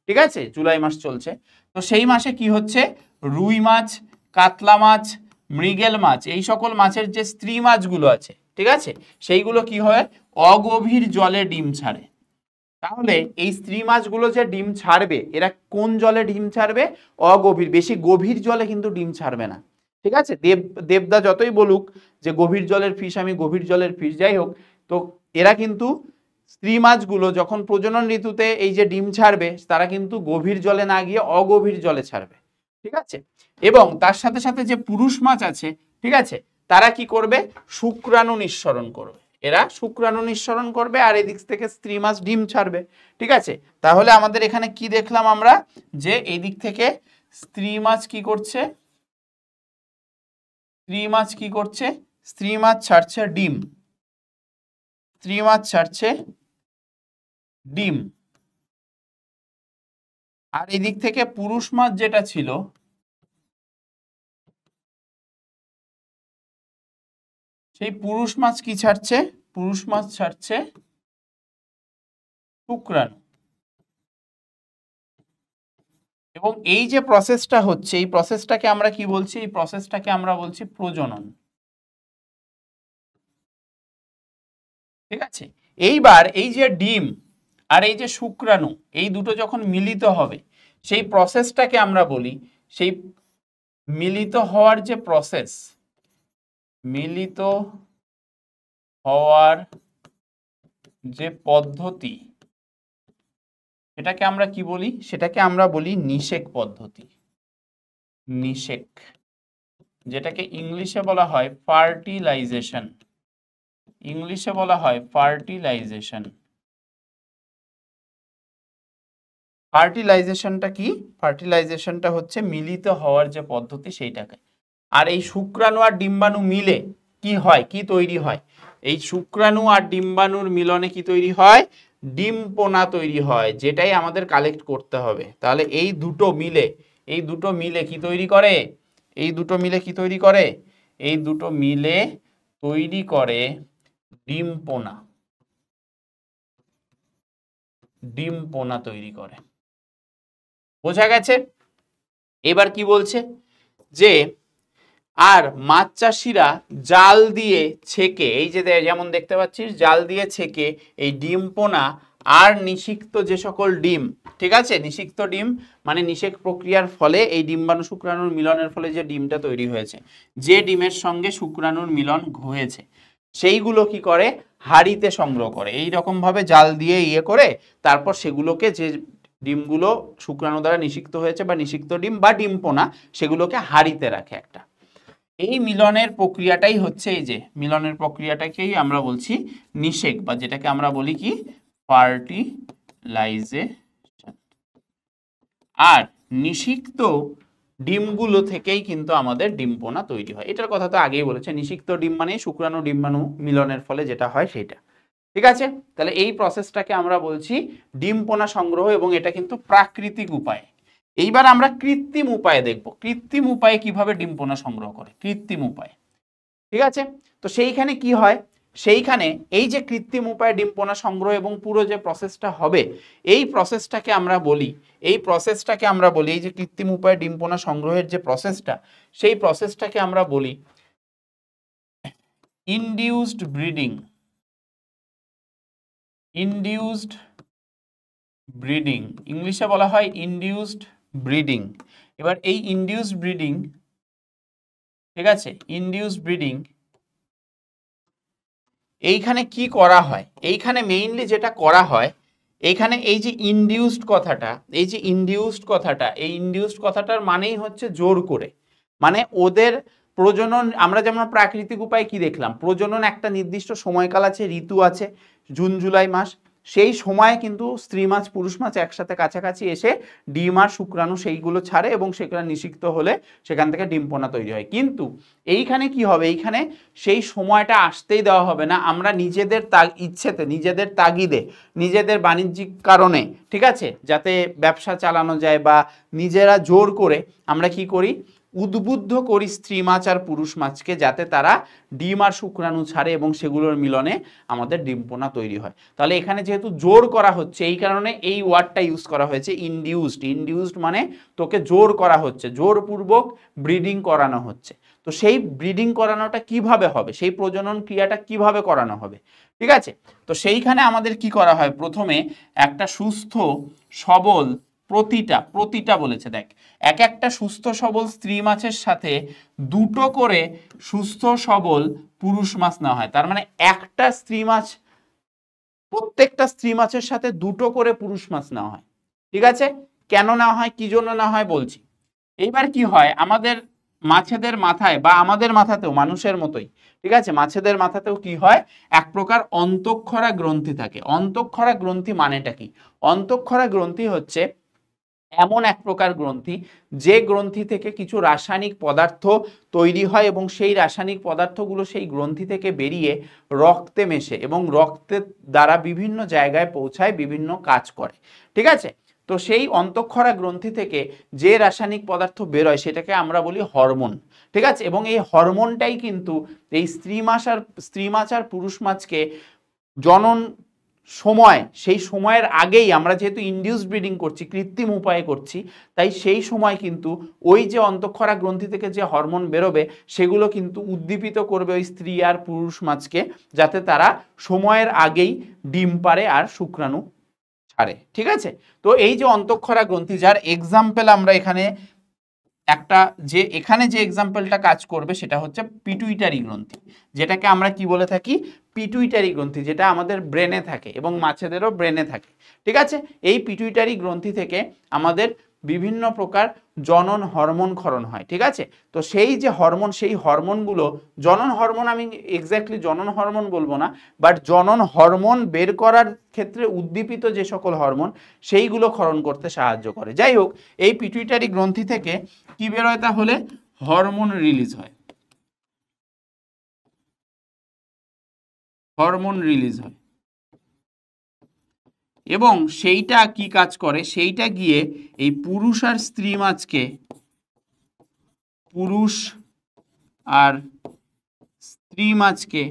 ঠিক আছে, জুলাই মাস চলছে। তো সেই মাসে কি হচ্ছে, রুই মাছ, কাতলা মাছ, মৃগেল মাছ, এই সকল মাছের যে স্ত্রী মাছগুলো আছে, ঠিক আছে, সেইগুলো কি হয়, অগভীর জলে ডিম ছাড়ে। তাহলে এই স্ত্রী মাছগুলো যে ডিম ছাড়বে, এরা কোন জলে ডিম ছাড়বে, অগভীর, বেশি গভীর জলে কিন্তু ডিম ছাড়বে না, ঠিক আছে। দেবদা যতই বলুক যে গভীর জলের ফিশ, আমি গভীর জলের ফিশ, যাই হোক, তো এরা কিন্তু স্ত্রী মাছগুলো যখন প্রজনন ঋতুতে এই যে ডিম ছাড়বে, তারা কিন্তু গভীর জলে না গিয়ে অগভীর জলে ছাড়বে, ঠিক আছে। এবং তার সাথে সাথে যে পুরুষ মাছ আছে, ঠিক আছে, তারা কি করবে, শুক্রাণু নিঃসরণ করবে। এরা শুক্রাণু নিঃসরণ করবে আর এদিক থেকে স্ত্রী মাছ ডিম ছাড়বে, ঠিক আছে। তাহলে আমাদের এখানে কি দেখলাম আমরা, যে এই দিক থেকে স্ত্রী মাছ কি করছে, স্ত্রী মাছ ছাড়ছে ডিম, স্ত্রী মাছ ছাড়ছে ডিম। আর এদিক থেকে পুরুষ মাছ যেটা ছিল, সেই পুরুষ মাছ কি ছাড়ছে, পুরুষ মাছ ছাড়ছে শুক্রাণু। এবং এই যে প্রসেসটা হচ্ছে, এই প্রসেসটাকে আমরা কি বলছি? এই প্রসেসটাকে আমরা বলছি প্রজনন। ঠিক আছে, এইবার এই যে ডিম আর এই যে শুক্রাণু, এই দুটো যখন মিলিত হবে, সেই প্রসেসটাকে আমরা বলি, সেই মিলিত হওয়ার যে প্রসেস, মিলিত হওয়ার যে পদ্ধতি, সেটাকে আমরা কি বলি? সেটাকে আমরা বলি নিষেক পদ্ধতি। নিষেক, যেটাকে ইংলিশে বলা হয় ফার্টিলাইজেশন। ইংলিশে বলা হয় ফার্টিলাইজেশন। ফার্টিলাইজেশনটা কি? ফার্টিলাইজেশনটা হচ্ছে মিলিত হওয়ার যে পদ্ধতি সেইটাকে। আর এই শুক্রাণু আর ডিম্বাণু মিলে কি হয়, কি তৈরি হয়? এই শুক্রাণু আর ডিম্বাণুর মিলনে কি তৈরি হয়? ডিম্পোনা তৈরি হয়, যেটাই আমাদের কালেক্ট করতে হবে। তাহলে এই দুটো মিলে, এই দুটো মিলে কি তৈরি করে? এই দুটো মিলে কি তৈরি করে? এই দুটো মিলে তৈরি করে ডিম্পোনা। ডিম্পোনা তৈরি করে। বোঝা গেছে? এবার কি বলছে যে আর মাছ চাষিরা জাল দিয়ে ছেকে, এই যে যেমন দেখতে পাচ্ছিস জাল দিয়ে ছেকে এই ডিম্পোনা আর নিষিক্ত যে সকল ডিম, ঠিক আছে, নিষিক্ত ডিম মানে নিষেক প্রক্রিয়ার ফলে এই ডিম্বাণু শুক্রাণুর মিলনের ফলে যে ডিমটা তৈরি হয়েছে, যে ডিমের সঙ্গে শুক্রাণুর মিলন হয়েছে, সেইগুলো কি করে? হাঁড়িতে সংগ্রহ করে। এই রকম ভাবে জাল দিয়ে ইয়ে করে তারপর সেগুলোকে, যে ডিমগুলো শুক্রাণু দ্বারা নিষিক্ত হয়েছে বা নিষিক্ত ডিম বা ডিম্পোনা, সেগুলোকে হাঁড়িতে রাখে একটা। এই মিলনের প্রক্রিয়াটাই হচ্ছে, এই যে মিলনের প্রক্রিয়াটাকেই আমরা বলছি নিষেক, বা যেটাকে আমরা বলি কি ফার্টিলাইজেশন। আর নিষিক্ত ডিমগুলো থেকেই কিন্তু আমাদের ডিম্পোনা তৈরি হয়। এটার কথা তো আগেই বলেছে, নিষিক্ত ডিম মানে শুক্রাণু ডিম্বাণু মিলনের ফলে যেটা হয় সেটা। ঠিক আছে, তাহলে এই প্রসেসটাকে আমরা বলছি ডিম্পোনা সংগ্রহ, এবং এটা কিন্তু প্রাকৃতিক উপায়। এইবার আমরা কৃত্রিম উপায়ে দেখব, কৃত্রিম উপায়ে কিভাবে ডিম্পোনা সংগ্রহ করে, কৃত্রিম উপায়ে। ঠিক আছে, তো সেইখানে কি হয়? সেইখানে এই যে কৃত্রিম উপায়ে ডিম্পোনা সংগ্রহ এবং পুরো যে প্রসেসটা হবে, এই প্রসেসটাকে আমরা বলি, এই প্রসেসটাকে আমরা বলি, এই যে কৃত্রিম উপায়ে ডিম্পোনা সংগ্রহের যে প্রসেসটা, সেই প্রসেসটাকে আমরা বলি ইনডিউসড ব্রিডিং। ইনডিউসড ব্রিডিং, ইংলিশে বলা হয় ইনডিউসড ব্রিডিং। এবার এই ইনডিউসড ব্রিডিং, ঠিক আছে, ইনডিউসড ব্রিডিং এইখানে কি করা হয়? এইখানে মেইনলি যেটা করা হয়, এইখানে এই যে ইনডিউসড কথাটা, এই যে ইনডিউসড কথাটা, এই ইনডিউসড কথাটার মানেই হচ্ছে জোর করে, মানে ওদের প্রজনন। আমরা যেমন প্রাকৃতিক উপায়ে কি দেখলাম, প্রজনন একটা নির্দিষ্ট সময়কাল আছে, ঋতু আছে, জুন জুলাই মাস, সেই সময় কিন্তু স্ত্রী মাছ পুরুষ মাছ একসাথে কাছাকাছি এসে ডিম আর শুক্রাণু সেইগুলো ছাড়ে, এবং সেগুলো নিষিক্ত হলে সেখান থেকে ডিম্পোনা তৈরি হয়। কিন্তু এইখানে কি হবে? এইখানে সেই সময়টা আসতেই দেওয়া হবে না। আমরা নিজেদের ইচ্ছেতে, নিজেদের তাগিদে, নিজেদের বাণিজ্যিক কারণে, ঠিক আছে, যাতে ব্যবসা চালানো যায়, বা নিজেরা জোর করে আমরা কি করি? উদ্বুদ্ধ করি স্ত্রী মাছ আর পুরুষ মাছকে, যাতে তারা ডিম আর শুক্রাণু ছাড়ে এবং সেগুলোর মিলনে আমাদের ডিম্পোনা তৈরি হয়। তাহলে এখানে যেহেতু জোর করা হচ্ছে, এই কারণে এই ওয়ার্ডটা ইউজ করা হয়েছে ইনডিউসড। ইনডিউসড মানে তোকে জোর করা হচ্ছে, জোরপূর্বক ব্রিডিং করানো হচ্ছে। তো সেই ব্রিডিং করানোটা কিভাবে হবে, সেই প্রজনন ক্রিয়াটা কিভাবে করানো হবে, ঠিক আছে? তো সেইখানে আমাদের কি করা হয়? প্রথমে একটা সুস্থ সবল, প্রতিটা বলেছে, দেখ, এক একটা সুস্থ সবল স্ত্রী মাছের সাথে দুটো করে সুস্থ সবল পুরুষ মাছ নেওয়া হয়। তার মানে একটা স্ত্রী মাছ, প্রত্যেকটা স্ত্রী মাছের সাথে দুটো করে পুরুষ মাছ নেওয়া হয়। ঠিক আছে, কেন নেওয়া হয়, কি জন্য নেওয়া হয় বলছি। এইবার কি হয়, আমাদের মাছেদের মাথায় বা আমাদের মাথাতেও মানুষের মতোই, ঠিক আছে, মাছেদের মাথাতেও কি হয়, এক প্রকার অন্তঃক্ষরা গ্রন্থি থাকে। অন্তঃক্ষরা গ্রন্থি মানেটা কি? অন্তঃক্ষরা গ্রন্থি হচ্ছে এমন এক প্রকার গ্রন্থি, যে গ্রন্থি থেকে কিছু রাসায়নিক পদার্থ তৈরি হয়, এবং সেই রাসায়নিক পদার্থগুলো সেই গ্রন্থি থেকে বেরিয়ে রক্তে মেশে এবং রক্তের দ্বারা বিভিন্ন জায়গায় পৌঁছায়, বিভিন্ন কাজ করে। ঠিক আছে, তো সেই অন্তঃক্ষরা গ্রন্থি থেকে যে রাসায়নিক পদার্থ বেরোয় সেটাকে আমরা বলি হরমোন। ঠিক আছে, এবং এই হরমোনটাই কিন্তু এই স্ত্রী মাছ আর পুরুষ মাছকে জনন সময়, সেই সময়ের আগেই আমরা যেহেতু ইনডিউস ব্রিডিং করছি, কৃত্রিম উপায়ে করছি, তাই সেই সময় কিন্তু ওই যে অন্তঃক্ষরা গ্রন্থি থেকে যে হরমোন বেরোবে সেগুলো কিন্তু উদ্দীপিত করবে ওই স্ত্রী আর পুরুষ মাছকে, যাতে তারা সময়ের আগেই ডিম পারে আর শুক্রাণু ছাড়ে। ঠিক আছে, তো এই যে অন্তঃক্ষরা গ্রন্থি, যার এক্সাম্পল আমরা এখানে একটা যে এখানে যে এক্সাম্পলটা কাজ করবে সেটা হচ্ছে পিটুইটারি গ্রন্থি, যেটাকে আমরা কি বলে থাকি, পিটুইটারি গ্রন্থি, যেটা আমাদের ব্রেনে থাকে এবং মাছেদেরও ব্রেনে থাকে। ঠিক আছে, এই পিটুইটারি গ্রন্থি থেকে আমাদের বিভিন্ন প্রকার জনন হরমোন ক্ষরণ হয়। ঠিক আছে, তো সেই যে হরমোন, সেই হরমোনগুলো, জনন হরমোন আমি এক্স্যাক্টলি জনন হরমোন বলবো না, বাট জনন হরমোন বের করার ক্ষেত্রে উদ্দীপিত যে সকল হরমোন সেইগুলো ক্ষরণ করতে সাহায্য করে। যাই হোক, এই পিটুইটারি গ্রন্থি থেকে কি বেরোয়, তাহলে হরমোন রিলিজ হয়, হরমোন রিলিজ হয়, এবং সেইটা কি কাজ করে, সেইটা গিয়ে এই পুরুষ আর স্ত্রী মাছকে, পুরুষ আর স্ত্রী মাছকে,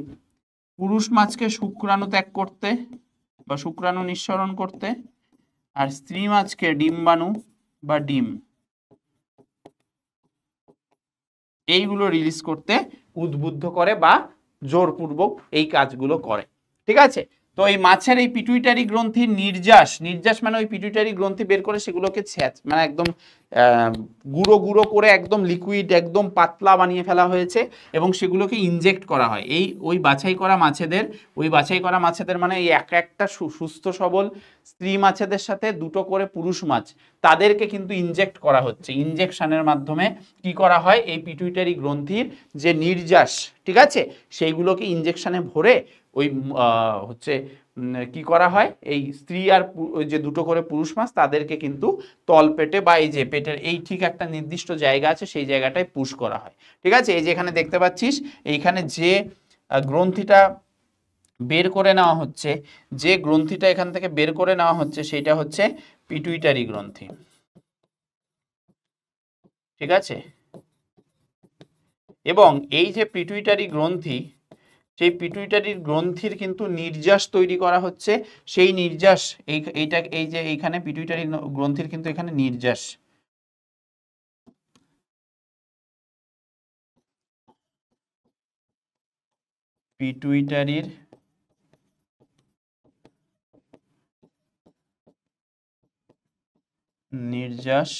পুরুষ মাছকে শুক্রাণু ত্যাগ করতে বা শুক্রাণু নিঃসরণ করতে, আর স্ত্রী মাছকে ডিম্বাণু বা ডিম এইগুলো রিলিজ করতে উদ্বুদ্ধ করে বা জোরপূর্বক এই কাজগুলো করে। ঠিক আছে, তো এই মাছের এই পিটুইটারি গ্রন্থির নির্যাস মানে ওই পিটুইটারি গ্রন্থি বের করে সেগুলোকে মানে একদম গুঁড়ো গুঁড়ো করে একদম লিকুইড, একদম পাতলা বানিয়ে ফেলা হয়েছে এবং সেগুলোকে ইনজেক্ট করা হয় এই ওই বাছাই করা মাছেদের মানে এই একটা সুস্থ সবল স্ত্রী মাছেদের সাথে দুটো করে পুরুষ মাছ, তাদেরকে কিন্তু ইনজেক্ট করা হচ্ছে। ইনজেকশনের মাধ্যমে কি করা হয়, এই পিটুইটারি গ্রন্থির যে নির্যাস, ঠিক আছে, সেইগুলোকে ইনজেকশনে ভরে ওই হচ্ছে কি করা হয়, এই স্ত্রী আর যে দুটো করে পুরুষ মাছ তাদেরকে কিন্তু তলপেটে বা এই যে পেটের এই ঠিক একটা নির্দিষ্ট জায়গা আছে সেই জায়গাটায় পুশ করা হয়। ঠিক আছে, এই যে এখানে দেখতে পাচ্ছিস, এইখানে যে গ্রন্থিটা বের করে নেওয়া হচ্ছে, যে গ্রন্থিটা এখান থেকে বের করে নেওয়া হচ্ছে সেটা হচ্ছে পিটুইটারি গ্রন্থি। ঠিক আছে, এবং এই যে পিটুইটারি গ্রন্থি, সেই পিটুইটারির গ্রন্থির কিন্তু নির্যাস তৈরি করা হচ্ছে। সেই নির্যাস এই যে এইখানে পিটুইটারি গ্রন্থির কিন্তু এখানে নির্যাস, পিটুইটারির নির্যাস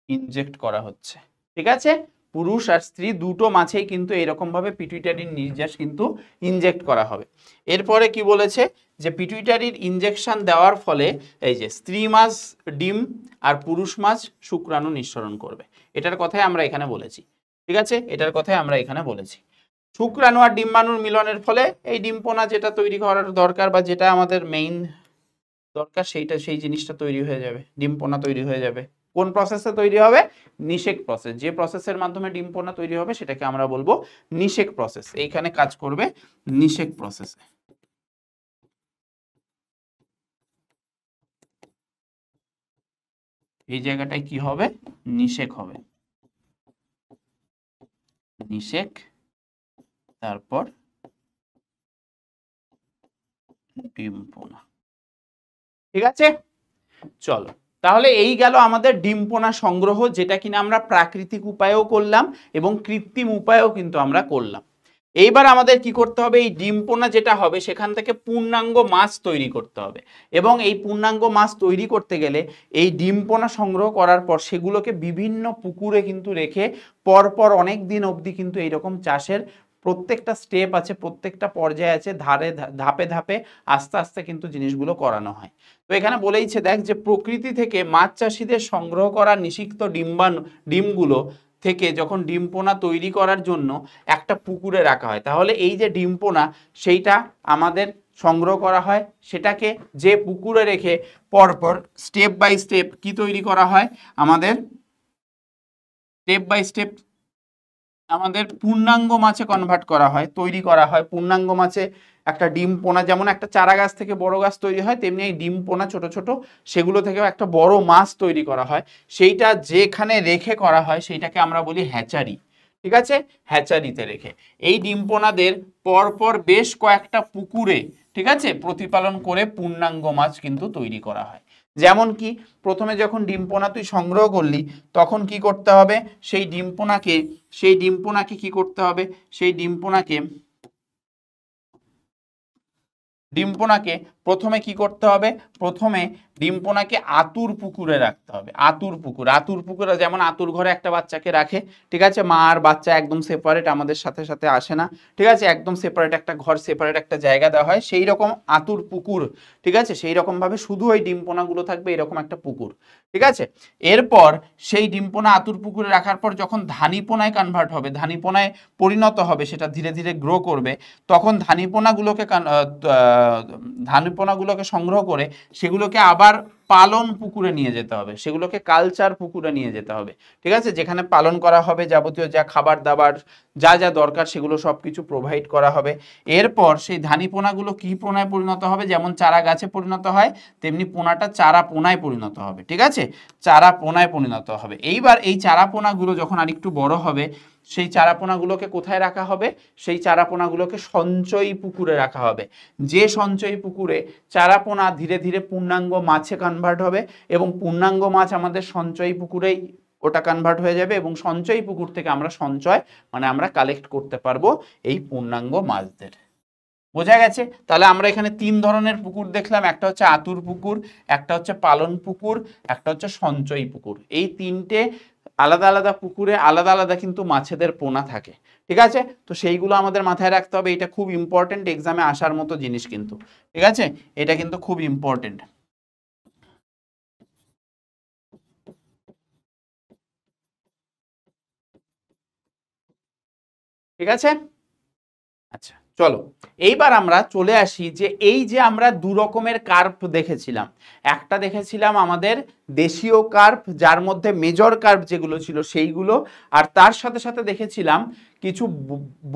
ইনজেক্ট করা হচ্ছে। ঠিক আছে, পুরুষ আর স্ত্রী দুটো মাছেই কিন্তু এরকম ভাবে পিটুইটারির নির্যাস কিন্তু ইনজেক্ট করা হবে। এরপরে কি বলেছে, যে পিটুইটারির ইনজেকশন দেওয়ার ফলে এই যে স্ত্রী মাছ ডিম আর পুরুষ মাছ শুক্রাণু নিঃসরণ করবে, এটার কথাই আমরা এখানে বলেছি। ঠিক আছে, এটার কথাই আমরা এখানে বলেছি। শুক্রাণু আর ডিম্বাণুর মিলনের ফলে এই ডিম্পোনা যেটা তৈরি করার দরকার বা যেটা আমাদের মেইন দরকার সেই জিনিসটা তৈরি হয়ে যাবে, ডিম্পোনা তৈরি হয়ে যাবে। কোন প্রসেসে তৈরি হবে, নিষেক প্রসেস। যে প্রসেসের মাধ্যমে ডিম্পোনা তৈরি হবে সেটাকে আমরা বলবো নিষেক প্রসেস। এইখানে কাজ করবে নিষেক প্রসেসে। এই জায়গাটায় কি হবে, নিষেক হবে, নিষেক, তারপর ডিম্পোনা। ঠিক আছে, চলো তাহলে এই গেল আমাদের ডিম্পোনা সংগ্রহ, যেটা কিনা আমরা প্রাকৃতিক উপায়েও করলাম এবং কৃত্রিম উপায়েও কিন্তু আমরা করলাম। এইবার আমাদের কি করতে হবে, এই ডিম্পোনা যেটা হবে সেখান থেকে পূর্ণাঙ্গ মাছ তৈরি করতে হবে, এবং এই পূর্ণাঙ্গ মাছ তৈরি করতে গেলে এই ডিম্পোনা সংগ্রহ করার পর সেগুলোকে বিভিন্ন পুকুরে কিন্তু রেখে পরপর অনেক দিন অবধি কিন্তু এইরকম চাষের প্রত্যেকটা স্টেপ আছে, প্রত্যেকটা পর্যায়ে আছে, ধাপে ধাপে আস্তে আস্তে কিন্তু জিনিসগুলো করানো হয়। তো এখানে বলেইছে দেখ, যে প্রকৃতি থেকে মাছ চাষিদের সংগ্রহ করা নিষিক্ত ডিমগুলো থেকে যখন ডিম্পোনা তৈরি করার জন্য একটা পুকুরে রাখা হয়, তাহলে এই যে ডিম্পোনা সেইটা আমাদের সংগ্রহ করা হয়, সেটাকে যে পুকুরে রেখে পরপর স্টেপ বাই স্টেপ কি তৈরি করা হয়, আমাদের স্টেপ বাই স্টেপ আমাদের পূর্ণাঙ্গ মাছে কনভার্ট করা হয়, তৈরি করা হয়। পূর্ণাঙ্গ মাছে একটা ডিম পোনা, যেমন একটা চারা গাছ থেকে বড় গাছ তৈরি হয়, তেমনি এই ডিম পোনা ছোট ছোট, সেগুলো থেকেও একটা বড় মাছ তৈরি করা হয়। সেইটা যেখানে রেখে করা হয় সেইটাকে আমরা বলি হ্যাচারি। ঠিক আছে, হ্যাচারিতে রেখে এই ডিম পোনাদের পরপর বেশ কয়েকটা পুকুরে ঠিক আছে, প্রতিপালন করে পূর্ণাঙ্গ মাছ কিন্তু তৈরি করা হয়। যেমন কি প্রথমে যখন ডিম পোনা তুই সংগ্রহ করলি তখন কি করতে হবে, সেই ডিম পোনাকে কি করতে হবে, সেই ডিম পোনাকে প্রথমে কি করতে হবে, প্রথমে ডিম পোনাকে আতুর পুকুরে রাখতে হবে। আতুর পুকুরে যেমন আতুর ঘরে একটা বাচ্চাকে রাখে, ঠিক আছে, মা আর বাচ্চা একদম সেপারেট, আমাদের সাথে সাথে আসে না, ঠিক আছে, একদম সেপারেট একটা ঘর, সেপারেট একটা জায়গা দেওয়া হয়, সেই রকম আতুর পুকুর, ঠিক আছে, সেই রকম ভাবে শুধু ওই ডিম পোনাগুলো থাকবে এরকম একটা পুকুর, ঠিক আছে। এরপর সেই ডিম পোনা আতুর পুকুরে রাখার পর যখন ধানি পোনায় কনভার্ট হবে, ধানি পোনায় পরিণত হবে, সেটা ধীরে ধীরে গ্রো করবে, তখন ধানি পোনাগুলোকে সংগ্রহ করে সেগুলোকে আবার পালন পুকুরে নিয়ে যেতে হবে, সেগুলোকে কালচার পুকুরে নিয়ে যেতে হবে, ঠিক আছে, যেখানে পালন করা হবে, যাবতীয় যা খাবার দাবার যা যা দরকার সেগুলো সবকিছু প্রোভাইড করা হবে। এরপর সেই ধানি পোনাগুলো কি পোনায় পরিণত হবে, যেমন চারা গাছে পরিণত হয় তেমনি পোনাটা চারা পোনায় পরিণত হবে, ঠিক আছে, চারা পোনায় পরিণত হবে। এইবার এই চারা পোনাগুলো যখন আরেকটু বড় হবে সেই চারাপোনাগুলোকে কোথায় রাখা হবে, সেই চারাপোনাগুলোকে সঞ্চয়ী পুকুরে রাখা হবে, যে সঞ্চয়ী পুকুরে চারাপোনা ধীরে ধীরে পূর্ণাঙ্গ মাছে কনভার্ট হবে এবং পূর্ণাঙ্গ মাছ আমাদের সঞ্চয়ী পুকুরেই ওটা কনভার্ট হয়ে যাবে এবং সঞ্চয়ী পুকুর থেকে আমরা কালেক্ট করতে পারবো এই পূর্ণাঙ্গ মাছদের। বোঝা গেছে? তাহলে আমরা এখানে 3 ধরনের পুকুর দেখলাম, একটা হচ্ছে আতুর পুকুর, একটা হচ্ছে পালন পুকুর, একটা হচ্ছে সঞ্চয়ী পুকুর। এই 3টে আলাদা আলাদা পুকুরে আলাদা আলাদা কিন্তু মাছেদের পোনা থাকে, ঠিক আছে, তো সেইগুলো আমাদের মাথায় রাখতে হবে। এটা খুব ইম্পর্টেন্ট, এক্সামে আসার মতো জিনিস কিন্তু, ঠিক আছে, এটা কিন্তু খুব ইম্পর্টেন্ট। ঠিক আছে, আচ্ছা চলো এইবার আমরা চলে আসি যে এই যে আমরা 2 রকমের কার্প দেখেছিলাম, একটা দেখেছিলাম আমাদের দেশীয় কার্প যার মধ্যে মেজর কার্প যেগুলো ছিল সেইগুলো, আর তার সাথে সাথে দেখেছিলাম কিছু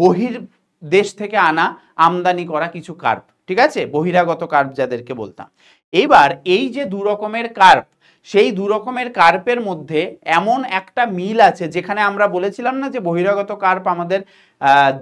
বহির দেশ থেকে আনা আমদানি করা কিছু কার্প, ঠিক আছে, বহিরাগত কার্প যাদেরকে বলতাম। এইবার এই যে 2 রকমের কার্প, সেই 2 রকমের কার্পের মধ্যে এমন একটা মিল আছে যেখানে আমরা বলেছিলাম না যে বহিরাগত কার্প আমাদের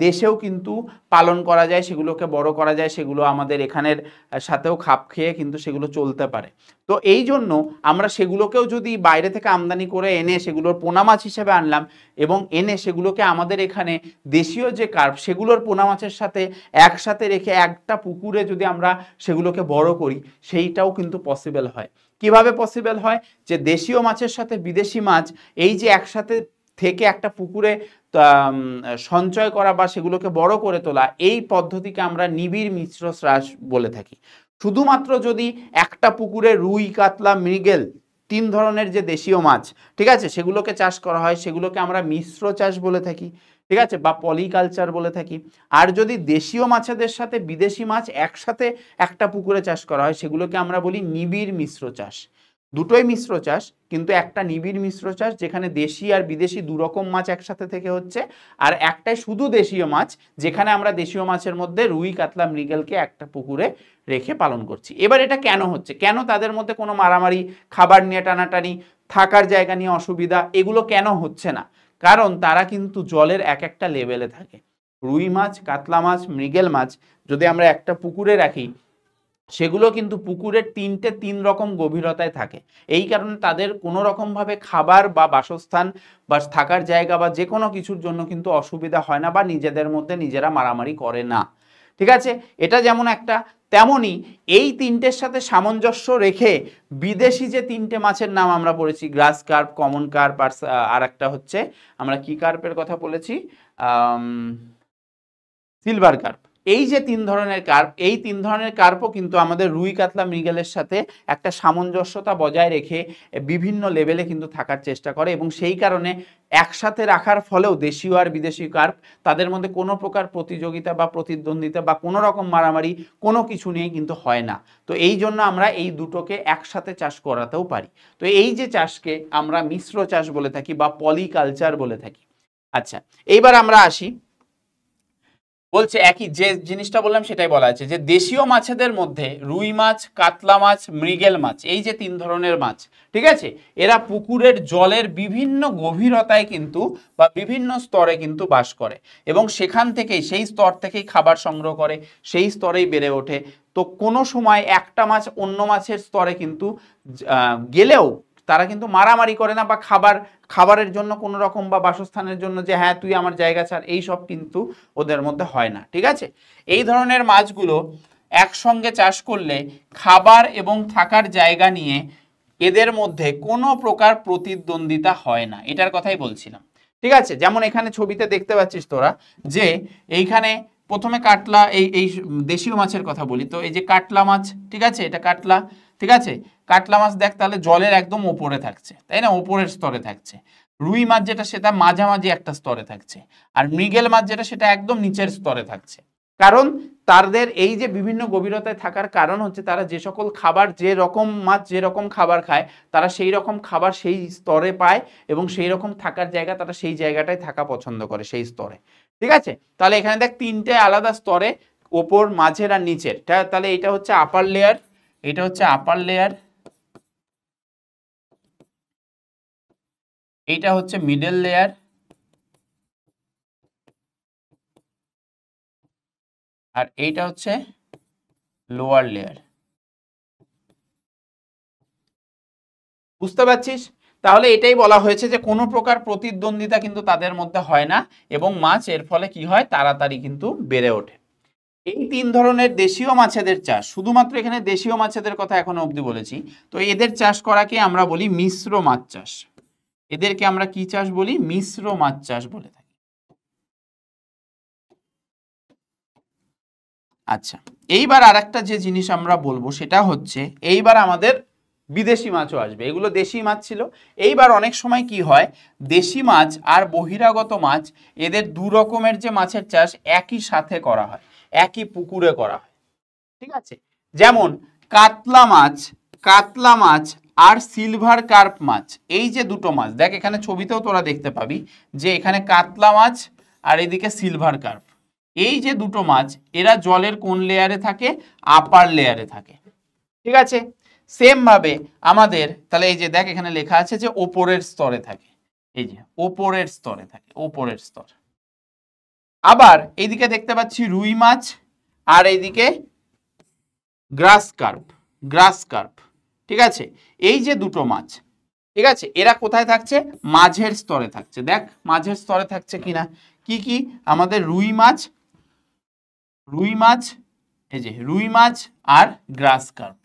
দেশেও কিন্তু পালন করা যায়, সেগুলোকে বড় করা যায়, সেগুলো আমাদের এখানের সাথেও খাপ খেয়ে কিন্তু সেগুলো চলতে পারে। তো এই জন্য আমরা সেগুলোকেও যদি বাইরে থেকে আমদানি করে এনে সেগুলোর পোনা মাছ হিসেবে আনলাম এবং এনে সেগুলোকে আমাদের এখানে দেশীয় যে কার্প সেগুলোর পোনা মাছের সাথে একসাথে রেখে একটা পুকুরে যদি আমরা সেগুলোকে বড় করি, সেইটাও কিন্তু পসিবল হয়। কিভাবে পসিবল হয়, যে দেশীয় মাছের সাথে বিদেশি মাছ এই যে একসাথে থেকে একটা পুকুরে সঞ্চয় করা বা সেগুলোকে বড় করে তোলা, এই পদ্ধতিকে আমরা নিবিড় মিশ্র চাষ বলে থাকি। শুধুমাত্র যদি একটা পুকুরে রুই, কাতলা, মৃগেল 3 ধরনের যে দেশীয় মাছ, ঠিক আছে, সেগুলোকে চাষ করা হয় সেগুলোকে আমরা মিশ্র চাষ বলে থাকি, ঠিক আছে, বা পলিকালচার বলে থাকি। আর যদি দেশীয় মাছেদের সাথে বিদেশি মাছ একসাথে একটা পুকুরে চাষ করা হয় সেগুলোকে আমরা বলি নিবিড় মিশ্র চাষ। দুটোই মিশ্র চাষ, কিন্তু একটা নিবিড় মিশ্র চাষ যেখানে দেশি আর বিদেশি 2 রকম মাছ একসাথে থেকে হচ্ছে, আর একটাই শুধু দেশীয় মাছ যেখানে আমরা দেশীয় মাছের মধ্যে রুই, কাতলা, মৃগেলকে একটা পুকুরে রেখে পালন করছি। এবার এটা কেন হচ্ছে, কেন তাদের মধ্যে কোনো মারামারি, খাবার নিয়ে টানাটানি, থাকার জায়গা নিয়ে অসুবিধা, এগুলো কেন হচ্ছে না? কারণ তারা কিন্তু জলের এক একটা লেভেলে থাকে। রুই মাছ, কাতলা মাছ, মৃগেল মাছ যদি আমরা একটা পুকুরে রাখি সেগুলো কিন্তু পুকুরের 3 রকম গভীরতায় থাকে। এই কারণে তাদের কোনো রকমভাবে খাবার বা বাসস্থান বা থাকার জায়গা বা যে কোনো কিছুর জন্য কিন্তু অসুবিধা হয় না বা নিজেদের মধ্যে নিজেরা মারামারি করে না, ঠিক আছে। এটা যেমন একটা, তেমনি এই 3টের সাথে সামঞ্জস্য রেখে বিদেশি যে 3টে মাছের নাম আমরা পড়েছি, গ্রাস কার্প, কমন কার্প আর একটা হচ্ছে আমরা কি কার্পের কথা বলেছি, সিলভার কার্প। এই যে 3 ধরনের কার্প, এই 3 ধরনের কার্পও কিন্তু আমাদের রুই, কাতলা, মৃগেলের সাথে একটা সামঞ্জস্যতা বজায় রেখে বিভিন্ন লেভেলে কিন্তু থাকার চেষ্টা করে এবং সেই কারণে একসাথে রাখার ফলেও দেশীয় আর বিদেশি কার্প তাদের মধ্যে কোনো প্রকার প্রতিযোগিতা বা প্রতিদ্বন্দ্বিতা বা কোনো রকম মারামারি কোনো কিছু নিয়ে কিন্তু হয় না। তো এই জন্য আমরা এই দুটোকে একসাথে চাষ করাতেও পারি। তো এই যে চাষকে আমরা মিশ্র চাষ বলে থাকি বা পলিকালচার বলে থাকি। আচ্ছা, এইবার আমরা আসি বলছে একই যে জিনিসটা বললাম সেটাই বলা আছে যে দেশীয় মাছেদের মধ্যে রুই মাছ, কাতলা মাছ, মৃগেল মাছ, এই যে 3 ধরনের মাছ, ঠিক আছে, এরা পুকুরের জলের বিভিন্ন গভীরতায় কিন্তু বা বিভিন্ন স্তরে কিন্তু বাস করে এবং সেখান থেকেই সেই স্তর থেকেই খাবার সংগ্রহ করে, সেই স্তরেই বেড়ে ওঠে। তো কোনো সময় একটা মাছ অন্য মাছের স্তরে কিন্তু গেলেও তারা কিন্তু মারামারি করে না বা খাবারের জন্য কোনো রকম বা বাসস্থানের জন্য যে হ্যাঁ তুই আমার জায়গা ছাড়, এই সব কিন্তু ওদের মধ্যে হয় না, ঠিক আছে। এই ধরনের মাছগুলো একসঙ্গে চাষ করলে খাবার এবং থাকার জায়গা নিয়ে এদের মধ্যে কোনো প্রকার প্রতিদ্বন্দ্বিতা হয় না, এটার কথাই বলছিলাম, ঠিক আছে। যেমন এখানে ছবিতে দেখতে পাচ্ছিস তোরা যে এইখানে প্রথমে কাতলা, এই দেশীয় মাছের কথা বলি তো, এই যে কাতলা মাছ, ঠিক আছে, এটা কাতলা, ঠিক আছে, কাতলা মাছ দেখ তাহলে জলের একদম ওপরে থাকছে, তাই না, ওপরের স্তরে থাকছে। রুই মাছ যেটা সেটা মাঝামাঝি একটা স্তরে থাকছে, আর মৃগেল মাছ যেটা সেটা একদম নিচের স্তরে থাকছে। কারণ তাদের এই যে বিভিন্ন গভীরতায় থাকার কারণ হচ্ছে তারা যে সকল খাবার, যে রকম মাছ যে রকম খাবার খায় তারা সেই রকম খাবার সেই স্তরে পায় এবং সেই রকম থাকার জায়গা তারা সেই জায়গাটায় থাকা পছন্দ করে সেই স্তরে, ঠিক আছে। তাহলে এখানে দেখ 3টে আলাদা স্তরে, ওপর, মাঝের আর নিচের। তাহলে এটা হচ্ছে আপার লেয়ার, এটা হচ্ছে আপার লেয়ার, এইটা হচ্ছে মিডল লেয়ার, আর এইটা হচ্ছে লোয়ার লেয়ার। বুঝতে পারছিস? তাহলে এটাই বলা হয়েছে যে কোনো প্রকার প্রতিদ্বন্দ্বিতা কিন্তু তাদের মধ্যে হয় না এবং মাছ এর ফলে কি হয়, তাড়াতাড়ি কিন্তু বেড়ে ওঠে। এই 3 ধরনের দেশীয় মাছেদের চাষ, শুধুমাত্র এখানে দেশীয় মাছেদের কথা এখনো অবধি বলেছি, তো এদের চাষ করাকে আমরা বলি মিশ্র মাছ চাষ। এদেরকে আমরা কি চাষ বলি? মিশ্র মাছ চাষ বলে থাকি। আচ্ছা, এইবার আরেকটা যে জিনিস আমরা বলবো সেটা হচ্ছে এইবার আমাদের বিদেশি মাছও আসবে। এগুলো দেশি মাছ ছিল, এইবার অনেক সময় কি হয়, দেশি মাছ আর বহিরাগত মাছ, এদের 2 রকমের যে মাছের চাষ একই সাথে করা হয়, একই পুকুরে করা হয়, ঠিক আছে। যেমন কাতলা মাছ আর সিলভার কার্প মাছ, এই যে দুটো মাছ, দেখ এখানে ছবিতেও তোরা দেখতে পাবি যে এখানে কাতলা মাছ আর এদিকে সিলভার কার্প, এই যে দুটো মাছ এরা জলের কোন লেয়ারে থাকে? আপার লেয়ারে থাকে, ঠিক আছে। সেম ভাবে আমাদের তাহলে এই যে দেখ এখানে লেখা আছে যে ওপরের স্তরে থাকে, এই যে ওপরের স্তরে থাকে, ওপরের স্তর। আবার এইদিকে দেখতে পাচ্ছি রুই মাছ আর এইদিকে গ্রাস কার্প, ঠিক আছে। এই যে দুটো মাছ, ঠিক আছে, এরা কোথায় থাকছে? মাঝের স্তরে থাকছে। দেখ মাঝের স্তরে থাকছে কিনা, কি কি, আমাদের রুই মাছ, এই যে রুই মাছ আর গ্রাস কার্প,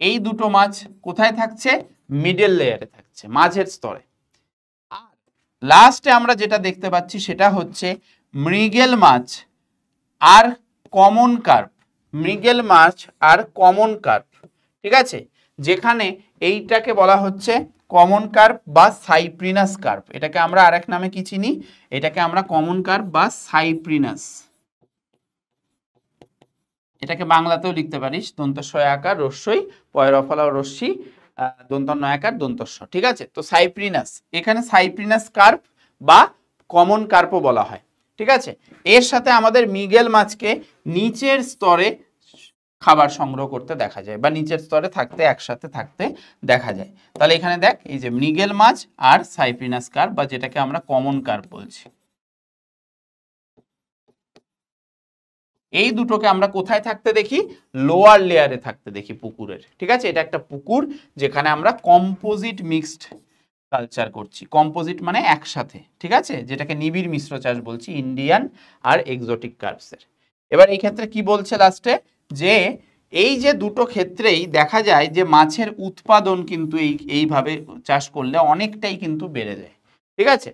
এই দুটো মাছ কোথায় থাকছে? মিডল লেয়ারে থাকছে, মাঝের স্তরে। আর লাস্টে আমরা যেটা দেখতে পাচ্ছি সেটা হচ্ছে মৃগেল মাছ আর কমন কার্প, মৃগেল মাছ আর কমন কার্প, ঠিক আছে, যেখানে এইটাকে বলা হচ্ছে কমন কার্প বা সাইপ্রিনাস কার্প। এটাকে আমরা আরেক নামে কি চিনি? এটাকে আমরা কমন কার্প বা সাইপ্রিনাস, এটাকে বাংলাতেও লিখতে পারিস দন্তস্ব আকার রস্যই পয়রফলা রস্যি দন্তন্য আকার দন্তস্ব, ঠিক আছে। তো সাইপ্রিনাস, এখানে সাইপ্রিনাস কার্প বা কমন কার্পও বলা হয়, ঠিক আছে। এর সাথে আমাদের মৃগেল মাছকে নিচের স্তরে খাবার সংগ্রহ করতে দেখা যায় বা নিচের স্তরে থাকতে, একসাথে থাকতে দেখা যায়। তাহলে এখানে দেখ এই যে মৃগেল মাছ আর সাইপ্রিনাস কার্প বা যেটাকে আমরা কমন কার্প বলছি, এই দুটোকে আমরা কোথায় থাকতে দেখি? লোয়ার লেয়ারে থাকতে দেখি পুকুরের, ঠিক আছে। এটা একটা পুকুর যেখানে আমরা কম্পোজিট মিক্সড কালচার করছি, কম্পোজিট মানে একসাথে, ঠিক আছে, যেটাকে নিবিড় মিশ্র চাষ বলছি, ইন্ডিয়ান আর এক্সোটিক কার্পসের। এবার এই ক্ষেত্রে কি বলছে লাস্টে, যে এই যে দুটো ক্ষেত্রেই দেখা যায় যে মাছের উৎপাদন কিন্তু এইভাবে চাষ করলে অনেকটাই কিন্তু বেড়ে যায়, ঠিক আছে।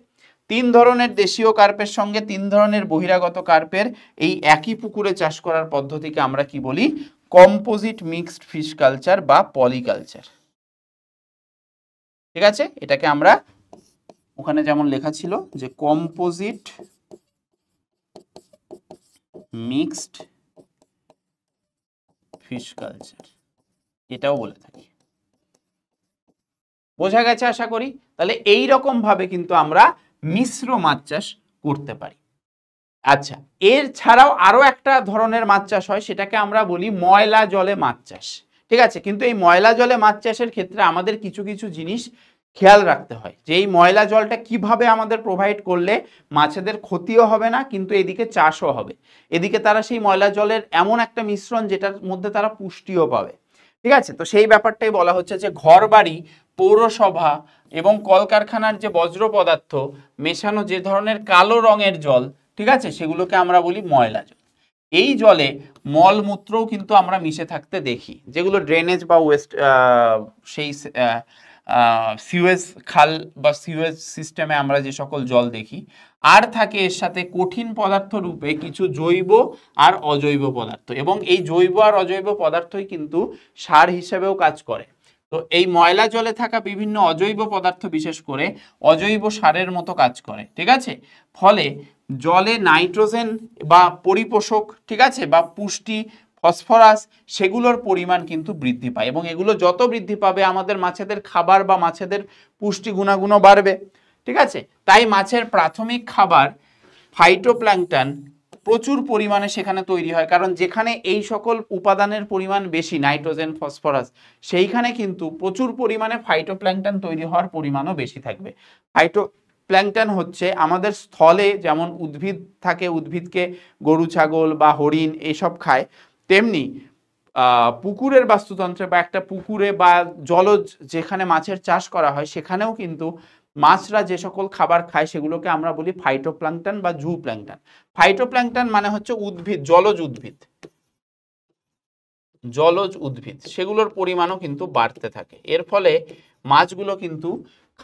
3 ধরনের দেশীয় কার্পের সঙ্গে 3 ধরনের বহিরাগত কার্পের এই একই পুকুরে চাষ করার পদ্ধতিকে আমরা কি বলি? কম্পোজিট মিক্সড ফিশ কালচার বা পলিকালচার, ঠিক আছে। এটাকে আমরা ওখানে যেমন লেখা ছিল যে কম্পোজিট মিক্সড ফিশ কালচার, এটাও বলে থাকি। বোঝা গেছে আশা করি? তাহলে এই রকম ভাবে কিন্তু আমরা মিশ্র মাছ চাষ করতে পারি। আচ্ছা, এর ছাড়াও আরো একটা ধরনের মাছ চাষ হয়, সেটাকে আমরা বলি ময়লা জলে মাছ চাষ। ঠিক আছে, কিন্তু এই ময়লা জলে মাছ চাষের ক্ষেত্রে আমাদের কিছু কিছু জিনিস খেয়াল রাখতে হয়, যে এই ময়লা জলটা কিভাবে আমাদের প্রোভাইড করলে মাছেদের ক্ষতিও হবে না, কিন্তু এদিকে চাষও হবে। এদিকে তারা সেই ময়লা জলের এমন একটা মিশ্রণ যেটার মধ্যে তারা পুষ্টিও পাবে। ঠিক আছে, তো সেই ব্যাপারটাই বলা হচ্ছে যে ঘর বাড়ি, পৌরসভা এবং কলকারখানার যে বজ্র পদার্থ মেশানো যে ধরনের কালো রঙের জল, ঠিক আছে, সেগুলোকে আমরা বলি ময়লা জল। এই জলে মলমূত্রও কিন্তু আমরা মিশে থাকতে দেখি, যেগুলো ড্রেনেজ বা ওয়েস্ট সেই সিওয়েজ খাল বা সিওয়েজ সিস্টেমে আমরা যে সকল জল দেখি। আর থাকে এর সাথে কঠিন পদার্থ রূপে কিছু জৈব আর অজৈব পদার্থ, এবং এই জৈব আর অজৈব পদার্থই কিন্তু সার হিসেবেও কাজ করে। তো এই ময়লা জলে থাকা বিভিন্ন অজৈব পদার্থ বিশেষ করে অজৈব সারের মতো কাজ করে। ঠিক আছে, ফলে জলে নাইট্রোজেন বা পরিপোষক, ঠিক আছে, বা পুষ্টি, ফসফরাস, সেগুলোর পরিমাণ কিন্তু বৃদ্ধি পায়, এবং এগুলো যত বৃদ্ধি পাবে আমাদের মাছেদের খাবার বা মাছেদের পুষ্টি গুণাগুণও বাড়বে। ঠিক আছে, তাই মাছের প্রাথমিক খাবার ফাইটোপ্ল্যাঙ্কটন প্রচুর পরিমাণে সেখানে তৈরি হয়, কারণ যেখানে এই সকল উপাদানের পরিমাণ বেশি, নাইট্রোজেন, ফসফরাস, সেইখানে কিন্তু প্রচুর পরিমাণে ফাইটোপ্ল্যাঙ্কটন তৈরি হওয়ার পরিমাণও বেশি থাকবে। ফাইটোপ্ল্যাঙ্কটন হচ্ছে আমাদের স্থলে যেমন উদ্ভিদ থাকে, উদ্ভিদকে গরু, ছাগল বা হরিণ এইসব খায়, তেমনি পুকুরের বাস্তুতন্ত্রে বা একটা পুকুরে বা জলজ যেখানে মাছের চাষ করা হয়, সেখানেও কিন্তু মাছরা যে সকল খাবার খায় সেগুলোকে আমরা বলি ফাইটোপ্ল্যাঙ্কটন বা জু প্ল্যাঙ্কটন। ফাইটোপ্ল্যাঙ্কটন মানে হচ্ছে উদ্ভিদ, জলজ উদ্ভিদ, জলজ উদ্ভিদ, সেগুলোর পরিমাণও কিন্তু বাড়তে থাকে। এর ফলে মাছগুলো কিন্তু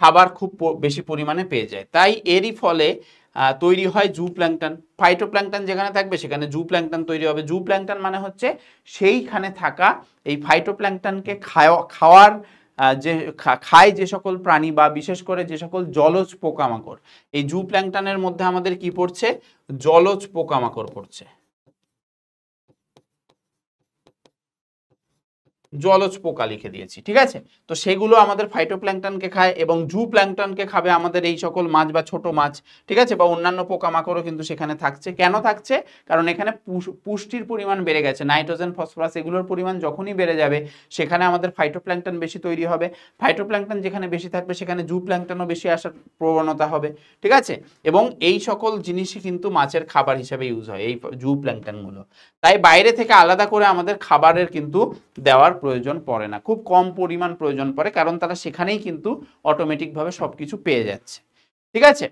খাবার খুব বেশি পরিমাণে পেয়ে যায়, তাই এরই ফলে তৈরি হয় জু প্ল্যাঙ্কটন। ফাইটোপ্ল্যাঙ্কটন যেখানে থাকবে সেখানে জু প্ল্যাঙ্কটন তৈরি হবে। জু প্ল্যাঙ্কটন মানে হচ্ছে সেইখানে থাকা এই ফাইটোপ্ল্যাঙ্কটনকে খাওয়ার যে খায় যে সকল প্রাণী বা বিশেষ করে যে সকল জলজ পোকামাকড়, এই জু প্ল্যাঙ্কটনের মধ্যে আমাদের কি পড়ছে? জলজ পোকামাকড় পড়ছে, জলজ পোকা লিখে দিয়েছি। ঠিক আছে, তো সেগুলো আমাদের ফাইটোপ্ল্যাঙ্কটনকে খায়, এবং জু প্ল্যাঙ্কটনকে খাবে আমাদের এই সকল মাছ বা ছোট মাছ, ঠিক আছে, বা অন্যান্য পোকামাকড়ও কিন্তু সেখানে থাকছে। কেন থাকছে? কারণ এখানে পুষ্টির পরিমাণ বেড়ে গেছে, নাইট্রোজেন, ফসফরাস এগুলোর পরিমাণ যখনই বেড়ে যাবে সেখানে আমাদের ফাইটোপ্ল্যাঙ্কটন বেশি তৈরি হবে। ফাইটোপ্ল্যাঙ্কটন যেখানে বেশি থাকবে সেখানে জু প্ল্যাঙ্কটনও বেশি আসার প্রবণতা হবে। ঠিক আছে, এবং এই সকল জিনিসই কিন্তু মাছের খাবার হিসেবে ইউজ হয়, এই জু প্ল্যাঙ্কটনগুলো। তাই বাইরে থেকে আলাদা করে আমাদের খাবারের কিন্তু দেওয়ার প্রয়োজন পড়ে না, খুব কম পরিমাণ প্রয়োজন পড়ে, কারণ তারা সেখানেই কিন্তু অটোমেটিকভাবে সবকিছু পেয়ে যাচ্ছে। ঠিক আছে,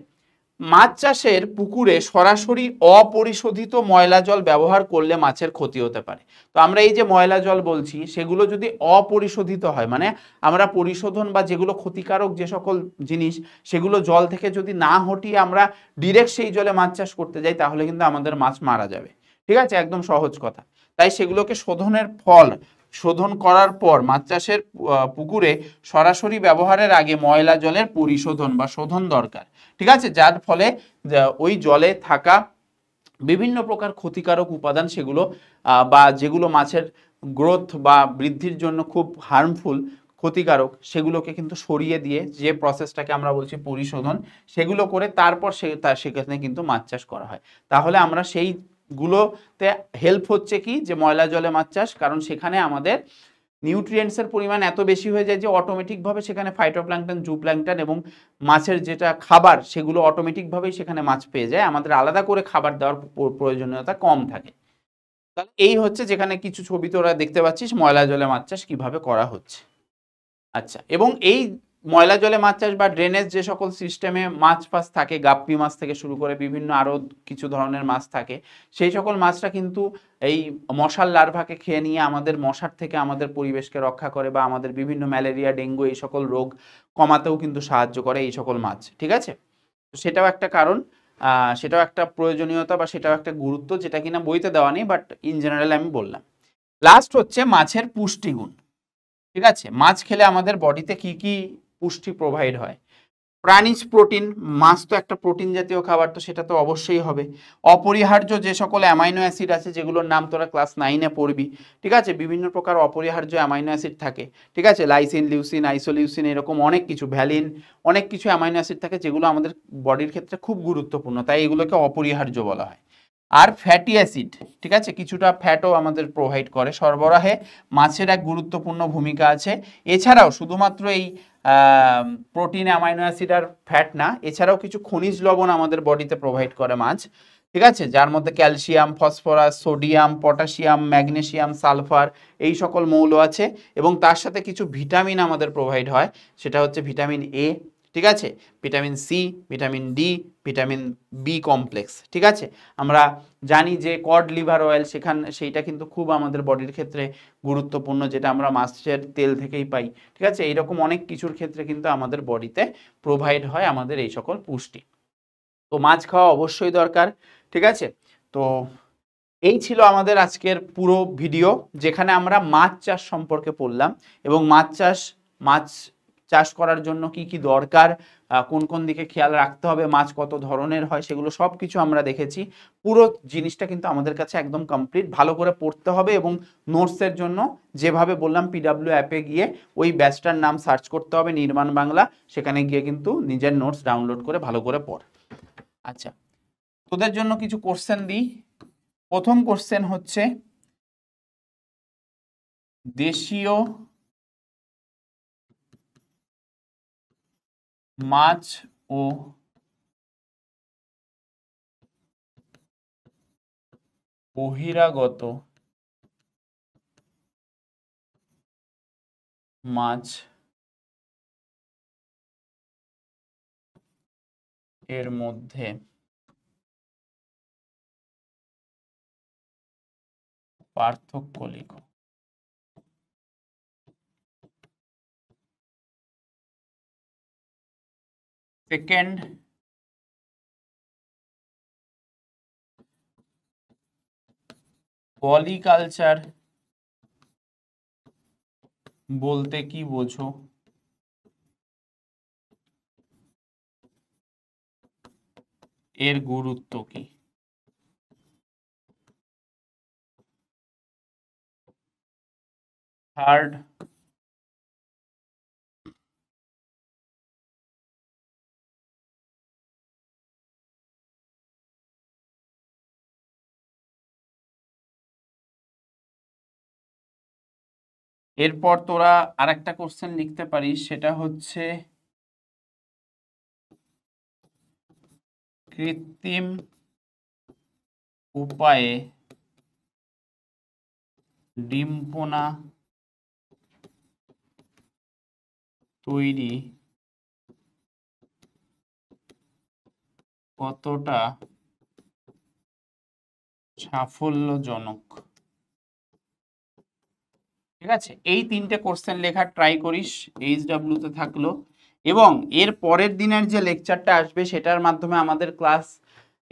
মাছ চাষের পুকুরে সরাসরি অপরিশোধিত ময়লা জল ব্যবহার করলে মাছের ক্ষতি হতে পারে। তো আমরা এই যে ময়লা জল বলছি সেগুলো যদি অপরিশোধিত হয়, মানে আমরা পরিশোধন বা যেগুলো ক্ষতিকারক যে সকল জিনিস সেগুলো জল থেকে যদি না হটিয়ে আমরা ডিরেক্ট সেই জলে মাছ চাষ করতে যাই, তাহলে কিন্তু আমাদের মাছ মারা যাবে। ঠিক আছে, একদম সহজ কথা। তাই সেগুলোকে শোধন করার পর মাছ চাষের পুকুরে সরাসরি ব্যবহারের আগে ময়লা জলের পরিশোধন বা শোধন দরকার। ঠিক আছে, যার ফলে ওই জলে থাকা বিভিন্ন প্রকার ক্ষতিকারক উপাদান সেগুলো বা যেগুলো মাছের গ্রোথ বা বৃদ্ধির জন্য খুব হার্মফুল, ক্ষতিকারক, সেগুলোকে কিন্তু সরিয়ে দিয়ে যে প্রসেসটাকে আমরা বলছি পরিশোধন, সেগুলো করে তারপর সেখানে কিন্তু মাছ চাষ করা হয়। তাহলে আমরা সেইগুলোতে হেল্প হচ্ছে কি, যে ময়লা জলে মাছ চাষ, কারণ সেখানে আমাদের নিউট্রিয়েন্টসের পরিমাণ এত বেশি হয়ে যায় যে অটোমেটিকভাবে সেখানে ফাইটোপ্ল্যাঙ্কটন, জু প্ল্যাঙ্কটন এবং মাছের যেটা খাবার সেগুলো অটোমেটিকভাবেই সেখানে মাছ পেয়ে যায়, আমাদের আলাদা করে খাবার দেওয়ার প্রয়োজনীয়তা কম থাকে। তাহলে এই হচ্ছে যেখানে কিছু ছবি তোরা দেখতে পাচ্ছিস ময়লা জলে মাছ চাষ কিভাবে করা হচ্ছে। আচ্ছা, এবং এই ময়লা জলে মাছ চাষ বা ড্রেনেজ যে সকল সিস্টেমে মাছ ফাছ থাকে, গাপ্পি মাছ থেকে শুরু করে বিভিন্ন আরও কিছু ধরনের মাছ থাকে, সেই সকল মাছটা কিন্তু এই মশার লার্ভাকে খেয়ে নিয়ে আমাদের মশার থেকে আমাদের পরিবেশকে রক্ষা করে, বা আমাদের বিভিন্ন ম্যালেরিয়া, ডেঙ্গু এই সকল রোগ কমাতেও কিন্তু সাহায্য করে এই সকল মাছ। ঠিক আছে, তো সেটাও একটা কারণ, সেটাও একটা প্রয়োজনীয়তা বা সেটাও একটা গুরুত্ব, যেটা কিনা বইতে দেওয়া নেই, বাট ইন জেনারেল আমি বললাম। লাস্ট হচ্ছে মাছের পুষ্টিগুণ। ঠিক আছে, মাছ খেলে আমাদের বডিতে কি কি পুষ্টি প্রোভাইড হয়? প্রাণীজ প্রোটিন, মাছ তো একটা প্রোটিন জাতীয় খাবার, তো সেটা তো অবশ্যই হবে। অপরিহার্য যে সকল অ্যামাইনো অ্যাসিড আছে, যেগুলোর নাম তোরা ক্লাস 9-এ পড়বি। ঠিক আছে, বিভিন্ন প্রকার অপরিহার্য অ্যামাইনো অ্যাসিড থাকে। ঠিক আছে, লাইসিন, লিউসিন, আইসোলিউসিন, এরকম অনেক কিছু, ভ্যালিন, অনেক কিছু অ্যামাইনো অ্যাসিড থাকে যেগুলো আমাদের বডির ক্ষেত্রে খুব গুরুত্বপূর্ণ, তাই এগুলোকে অপরিহার্য বলা হয়। আর ফ্যাটি অ্যাসিড, ঠিক আছে, কিছুটা ফ্যাটও আমাদের প্রোভাইড করে। সরবরাহে মাছের এক গুরুত্বপূর্ণ ভূমিকা আছে। এছাড়াও শুধুমাত্র এই প্রোটিন, অ্যামাইনো অ্যাসিড আর ফ্যাট না, এছাড়াও কিছু খনিজ লবণ আমাদের বডিতে প্রোভাইড করে মাছ, ঠিক আছে, যার মধ্যে calcium, phosphorus, sodium, potassium, magnesium, sulphur এই সকল মৌল আছে। এবং তার সাথে কিছু ভিটামিন আমাদের প্রোভাইড হয়, সেটা হচ্ছে ভিটামিন এ, ঠিক আছে, vitamin C, vitamin D, vitamin B complex, ঠিক আছে। আমরা জানি যে কড লিভার অয়েল সেইটা কিন্তু খুব আমাদের বডির ক্ষেত্রে গুরুত্বপূর্ণ, যেটা আমরা মাছের তেল থেকেই পাই, ঠিক আছে। এইরকম অনেক কিছুর ক্ষেত্রে কিন্তু আমাদের বডিতে প্রোভাইড হয় আমাদের এই সকল পুষ্টি। তো মাছ খাওয়া অবশ্যই দরকার, ঠিক আছে। তো এই ছিল আমাদের আজকের পুরো ভিডিও, যেখানে আমরা মাছ চাষ সম্পর্কে পড়লাম এবং মাছ চাষ করার জন্য কি কি দরকার, কোন কোন দিকে খেয়াল রাখতে হবে, মাছ কত ধরনের হয়, সেগুলো সব কিছু আমরা দেখেছি। পুরো জিনিসটা কিন্তু আমাদের কাছে একদম কমপ্লিট। ভালো করে পড়তে হবে এবং নোটসের জন্য যেভাবে বললাম পিডাব্লিউ অ্যাপে গিয়ে ওই ব্যাচটার নাম সার্চ করতে হবে, নির্মাণ বাংলা, সেখানে গিয়ে কিন্তু নিজের নোটস ডাউনলোড করে ভালো করে পড়। আচ্ছা, তোদের জন্য কিছু কোশ্চেন দিই। প্রথম কোশ্চেন হচ্ছে, দেশীয় মাছ ও বহিরাগত মাছ এর মধ্যে পার্থক্য লিখো। সেকেন্ড, পলিকালচার বলতে কি বোঝো? এর গুরুত্ব কি? থার্ড, এরপর তোরা আরেকটা কোশ্চেন লিখতে পারিস, সেটা হচ্ছে কৃত্রিম উপায়ে ডিম পোনা তৈরি কতটা সাফল্যজনক? ঠিক আছে, এই তিনটে কোশ্চেন লেখার ট্রাই করিস, HW তে থাকলো। এবং এর পরের দিনের যে লেকচারটা আসবে সেটার মাধ্যমে আমাদের ক্লাস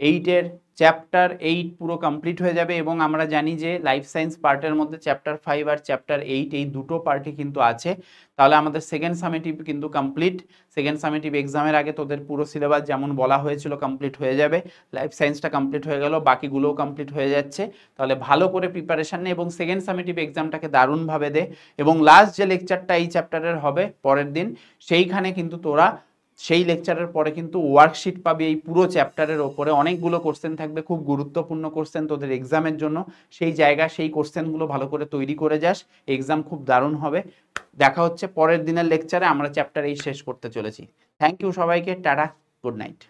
8-এর চ্যাপ্টার 8 পুরো কমপ্লিট হয়ে যাবে। এবং আমরা জানি যে লাইফ সায়েন্স পার্টের মধ্যে চ্যাপ্টার 5 আর চ্যাপ্টার 8 এই দুটো পার্টই কিন্তু আছে। তাহলে আমাদের সেকেন্ড সামেটিভ কিন্তু কমপ্লিট। সেকেন্ড সামেটিভ এক্সামের আগে তোদের পুরো সিলেবাস যেমন বলা হয়েছিল কমপ্লিট হয়ে যাবে। লাইফ সায়েন্সটা কমপ্লিট হয়ে গেল, বাকিগুলোও কমপ্লিট হয়ে যাচ্ছে। তাহলে ভালো করে প্রিপারেশান নে এবং সেকেন্ড সামেটিভ এক্সামটাকে দারুণভাবে দে। এবং লাস্ট যে লেকচারটা এই চ্যাপ্টারের হবে পরের দিন, সেইখানে কিন্তু তোরা সেই লেকচারের পরে কিন্তু ওয়ার্কশিট পাবি এই পুরো চ্যাপ্টারের ওপরে। অনেকগুলো কোশ্চেন থাকবে, খুব গুরুত্বপূর্ণ কোশ্চেন তোদের এক্সামের জন্য। সেই জায়গা, সেই কোশ্চেনগুলো ভালো করে তৈরি করে যাস, এক্সাম খুব দারুণ হবে। দেখা হচ্ছে পরের দিনের লেকচারে। আমরা চ্যাপ্টার এই শেষ করতে চলেছি। থ্যাংক ইউ সবাইকে, টাটা, গুড নাইট।